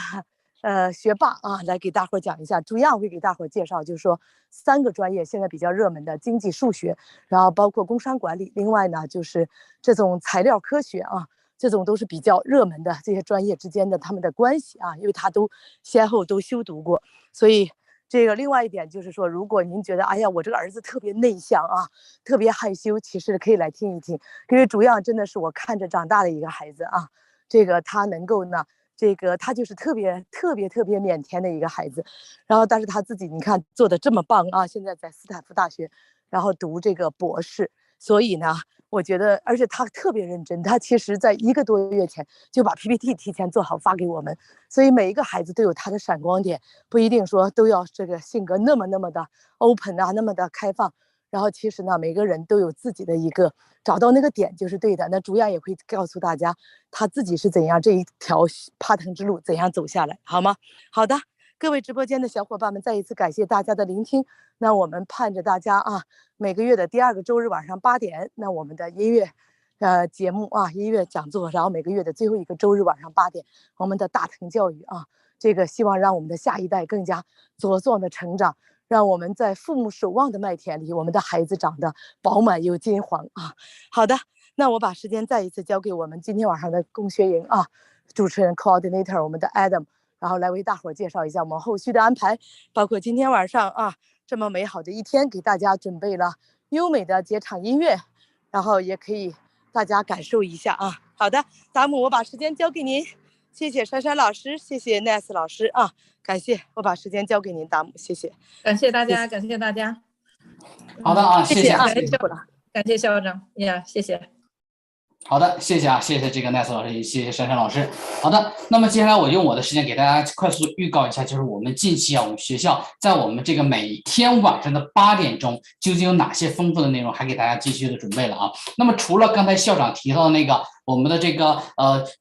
学霸啊，来给大伙讲一下。主要会给大伙介绍，就是说3个专业现在比较热门的经济、数学，然后包括工商管理，另外呢就是这种材料科学啊，这种都是比较热门的这些专业之间的他们的关系啊，因为他都先后都修读过。所以这个另外一点就是说，如果您觉得哎呀我这个儿子特别内向啊，特别害羞，其实可以来听一听，因为主要真的是我看着长大的一个孩子啊，这个他能够呢，这个他就是特别腼腆的一个孩子，然后但是他自己你看做的这么棒啊，现在在斯坦福大学然后读这个博士。所以呢我觉得，而且他特别认真，他其实在1个多月前就把 PPT 提前做好发给我们。所以每一个孩子都有他的闪光点，不一定说都要这个性格那么的 open 啊，那么的开放。然后其实呢每个人都有自己的一个找到那个点就是对的。那主要也会告诉大家他自己是怎样这一条爬藤之路怎样走下来，好吗？好的，各位直播间的小伙伴们，再一次感谢大家的聆听。那我们盼着大家啊，每个月的第2个周日晚上8点，那我们的音乐节目啊，音乐讲座，然后每个月的最后一个周日晚上8点，我们的大腾教育啊，这个希望让我们的下一代更加茁壮的成长，让我们在父母守望的麦田里，我们的孩子长得饱满又金黄啊。好的，那我把时间再一次交给我们今天晚上的共学营啊，主持人 coordinator 我们的 Adam， 然后来为大伙介绍一下我们后续的安排，包括今天晚上啊这么美好的一天，给大家准备了优美的节场音乐，然后也可以大家感受一下啊。好的，达姆，我把时间交给您，谢谢珊珊老师，谢谢 Nice 老师啊，感谢，我把时间交给您，达姆，谢谢。感谢大家，感谢大家。好的啊，谢谢啊，感谢校长呀，谢谢。好的，谢谢啊，谢谢这个 Nice 老师，也谢谢珊珊老师。好的，那么接下来我用我的时间给大家快速预告一下，就是我们近期啊，我们学校在我们这个每天晚上的8点钟，究竟有哪些丰富的内容，还给大家继续的准备了啊。那么除了刚才校长提到的那个我们的这个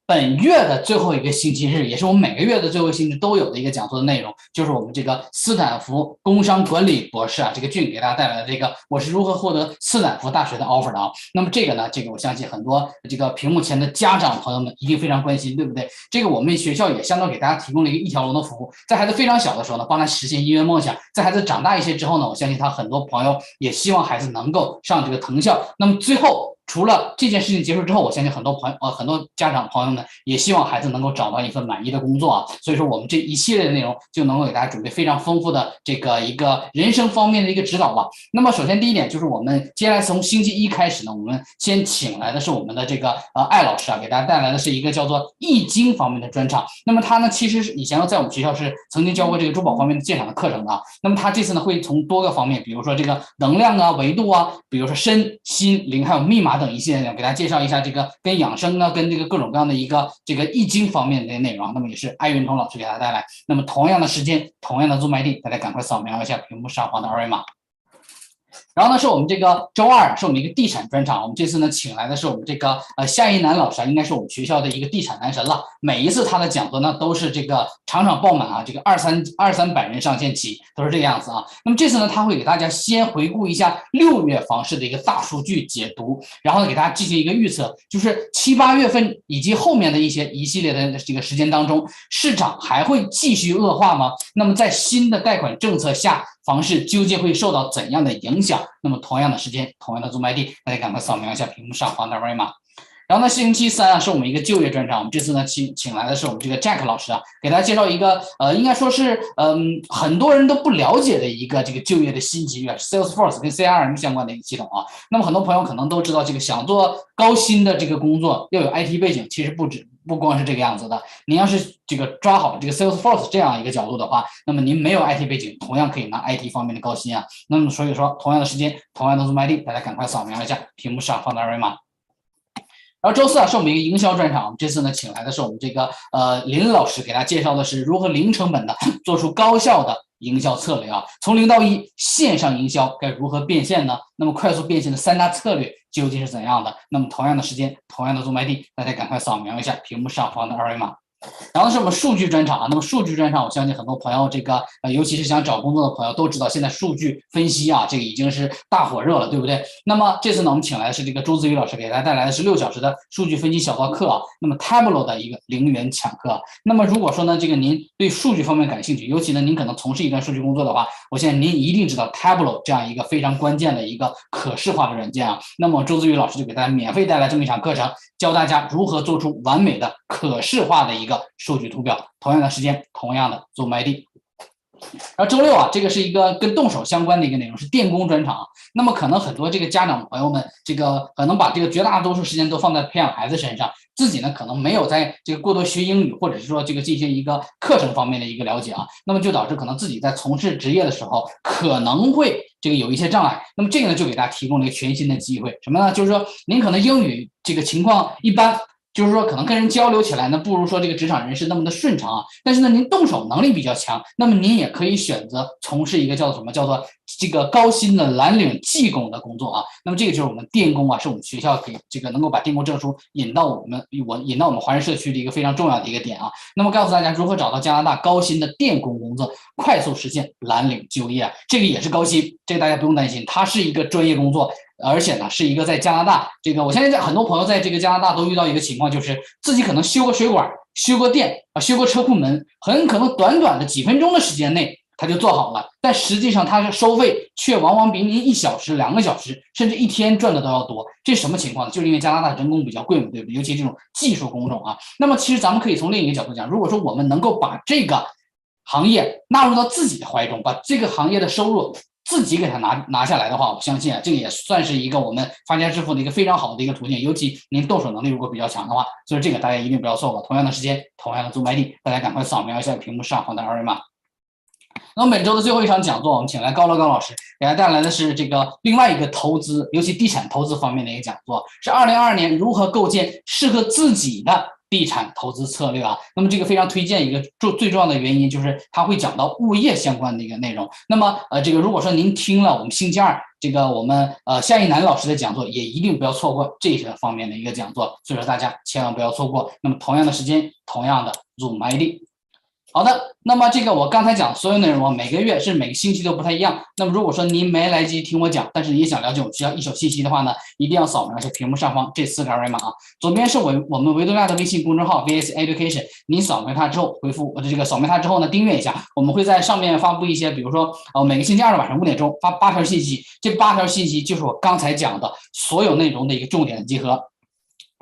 本月的最后一个星期日，也是我们每个月的最后一个星期都有的一个讲座的内容，就是我们这个斯坦福工商管理博士啊，这个俊给大家带来的这个我是如何获得斯坦福大学的 offer 的啊。那么这个呢，这个我相信很多这个屏幕前的家长朋友们一定非常关心，对不对？这个我们学校也相当给大家提供了一条龙的服务，在孩子非常小的时候呢，帮他实现音乐梦想，在孩子长大一些之后呢，我相信他很多朋友也希望孩子能够上这个藤校。那么最后除了这件事情结束之后，我相信很多家长朋友们也希望孩子能够找到一份满意的工作啊。所以说我们这一系列的内容就能够给大家准备非常丰富的这个一个人生方面的一个指导吧。那么首先第一点就是我们接下来从星期一开始呢，我们先请来的是我们的这个艾老师啊，给大家带来的是一个叫做易经方面的专场。那么他呢其实是以前在我们学校是曾经教过这个珠宝方面的鉴赏的课程的啊。那么他这次呢会从多个方面，比如说这个能量啊、维度啊，比如说身心灵还有密码等一系列的，给大家介绍一下这个跟养生啊、跟这个各种各样的一个这个易经方面的内容。那么也是艾云彤老师给大家带来。那么同样的时间，同样的 Zoom ID， 大家赶快扫描一下屏幕上方的二维码。然后呢，是我们这个周二是我们一个地产专场，我们这次呢请来的是我们这个夏一楠老师啊，应该是我们学校的一个地产男神了。每一次他的讲座呢都是这个场场爆满啊，这个二三百人上线起，都是这个样子啊。那么这次呢，他会给大家先回顾一下6月房市的一个大数据解读，然后呢给大家进行一个预测，就是7、8月份以及后面的一系列的这个时间当中，市场还会继续恶化吗？那么在新的贷款政策下，房市究竟会受到怎样的影响？那么同样的时间，同样的 Zoom ID， 大家赶快扫描一下屏幕上方的二维码。然后呢，星期三啊是我们一个就业专场，我们这次呢请来的是我们这个 Jack 老师啊，给大家介绍一个应该说是很多人都不了解的一个这个就业的新机遇啊 ，Salesforce 跟 CRM 相关的一个系统啊。那么很多朋友可能都知道，这个想做高薪的这个工作要有 IT 背景，其实不光是这个样子的。您要是这个抓好这个 Salesforce 这样一个角度的话，那么您没有 IT 背景，同样可以拿 IT 方面的高薪啊。那么所以说，同样的时间，同样的 Zoom ID， 大家赶快扫描一下屏幕上方的二维码。然后周四啊是我们一个营销专场，这次呢请来的是我们这个林老师，给大家介绍的是如何零成本的做出高效的营销策略啊。从0到1，线上营销该如何变现呢？那么快速变现的3大策略究竟是怎样的？那么同样的时间，同样的Zoom ID，大家赶快扫描一下屏幕上方的二维码。然后是我们数据专场啊，那么数据专场，我相信很多朋友这个尤其是想找工作的朋友都知道，现在数据分析啊，这个已经是大火热了，对不对？那么这次呢，我们请来的是这个周子宇老师，给大家带来的是6小时的数据分析小道课啊，那么 Tableau 的一个0元抢课。那么如果说呢，这个您对数据方面感兴趣，尤其呢您可能从事一段数据工作的话，我相信您一定知道 Tableau 这样一个非常关键的一个可视化的软件啊。那么周子宇老师就给大家免费带来这么一场课程，教大家如何做出完美的可视化的一个数据图表，同样的时间，同样的Zoom ID。然后周六啊，这个是一个跟动手相关的一个内容，是电工专场啊。那么可能很多这个家长朋友们，这个可能把这个绝大多数时间都放在培养孩子身上，自己呢可能没有在这个过多学英语，或者是说这个进行一个课程方面的一个了解啊，那么就导致可能自己在从事职业的时候可能会这个有一些障碍。那么这个呢就给大家提供了一个全新的机会，什么呢？就是说您可能英语这个情况一般，就是说可能跟人交流起来呢，不如说这个职场人士那么的顺畅啊。但是呢，您动手能力比较强，那么您也可以选择从事一个叫做什么，叫做这个高薪的蓝领技工的工作啊。那么这个就是我们电工啊，是我们学校给这个能够把电工证书引到我们华人社区的一个非常重要的一个点啊。那么告诉大家如何找到加拿大高薪的电工工作，快速实现蓝领就业啊。这个也是高薪，这个大家不用担心，它是一个专业工作。而且呢，是一个在加拿大，这个我相信很多朋友在这个加拿大都遇到一个情况，就是自己可能修个水管、修个电啊、修个车库门，很可能短短的几分钟的时间内他就做好了，但实际上他的收费却往往比您1小时、2个小时，甚至1天赚的都要多。这是什么情况呢？就是因为加拿大人工比较贵嘛，对不对？尤其这种技术工种啊。那么其实咱们可以从另一个角度讲，如果说我们能够把这个行业纳入到自己的怀中，把这个行业的收入自己给它拿下来的话，我相信啊，这个也算是一个我们发家致富的一个非常好的一个途径，尤其您动手能力如果比较强的话，所以这个大家一定不要错过。同样的时间，同样的Zoom ID，大家赶快扫描一下屏幕上方的二维码。那么本周的最后一场讲座，我们请来高乐刚老师，给大家带来的是这个另外一个投资，尤其地产投资方面的一个讲座，是2022年如何构建适合自己的地产投资策略啊。那么这个非常推荐一个最重要的原因就是它会讲到物业相关的一个内容。那么这个如果说您听了我们星期二这个我们夏一楠老师的讲座，也一定不要错过这些方面的一个讲座，所以说大家千万不要错过。那么同样的时间，同样的 Zoom ID。好的，那么这个我刚才讲所有内容，每个月是每个星期都不太一样。那么如果说您没来及听我讲，但是你想了解我需要一手信息的话呢，一定要扫描一下屏幕上方这4个二维码啊。左边是我们维多利亚的微信公众号 VS Education， 您扫描它之后回复这个扫描它之后呢，订阅一下，我们会在上面发布一些，比如说每个星期二的晚上5点钟发8条信息，这8条信息就是我刚才讲的所有内容的一个重点的集合。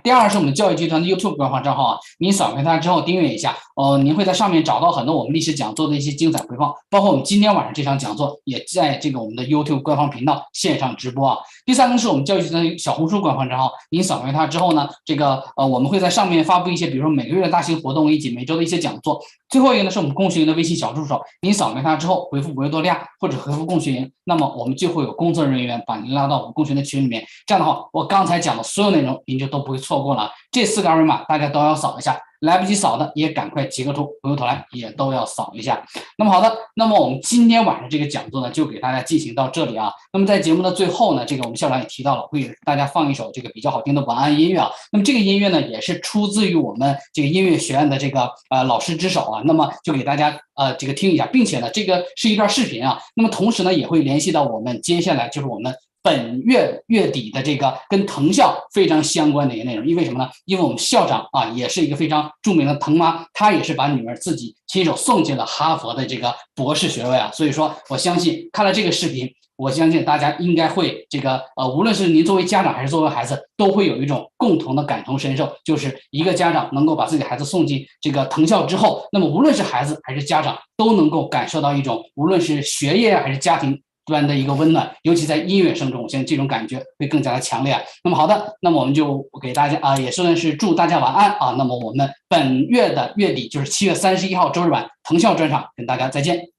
第二是我们教育集团的 YouTube 官方账号啊，您扫描它之后订阅一下，您会在上面找到很多我们历史讲座的一些精彩回放，包括我们今天晚上这场讲座也在这个我们的 YouTube 官方频道线上直播啊。第三个是我们教育集团的小红书官方账号，您扫描它之后呢，这个我们会在上面发布一些，比如说每个月的大型活动以及每周的一些讲座。最后一个呢是我们共学营的微信小助手，您扫描它之后回复维多利亚或者回复共学营，那么我们就会有工作人员把您拉到我们共学的群里面。这样的话，我刚才讲的所有内容您就都不会错过了。这4个二维码大家都要扫一下，来不及扫的也赶快截个图，回过头来也都要扫一下。那么好的，那么我们今天晚上这个讲座呢，就给大家进行到这里啊。那么在节目的最后呢，这个我们校长也提到了，会给大家放一首这个比较好听的晚安音乐啊。那么这个音乐呢，也是出自于我们这个音乐学院的这个老师之手啊。那么就给大家这个听一下，并且呢，这个是一段视频啊。那么同时呢，也会联系到我们接下来就是我们本月月底的这个跟藤校非常相关的一个内容。因为什么呢？因为我们校长啊也是一个非常著名的藤妈，她也是把女儿自己亲手送进了哈佛的这个博士学位啊。所以说我相信看了这个视频，我相信大家应该会这个无论是您作为家长还是作为孩子，都会有一种共同的感同身受，就是一个家长能够把自己的孩子送进这个藤校之后，那么无论是孩子还是家长都能够感受到一种无论是学业还是家庭端的一个温暖，尤其在音乐声中，我相信这种感觉会更加的强烈。那么好的，那么我们就给大家也算是祝大家晚安啊。那么我们本月的月底就是7月31号周日晚藤校专场跟大家再见。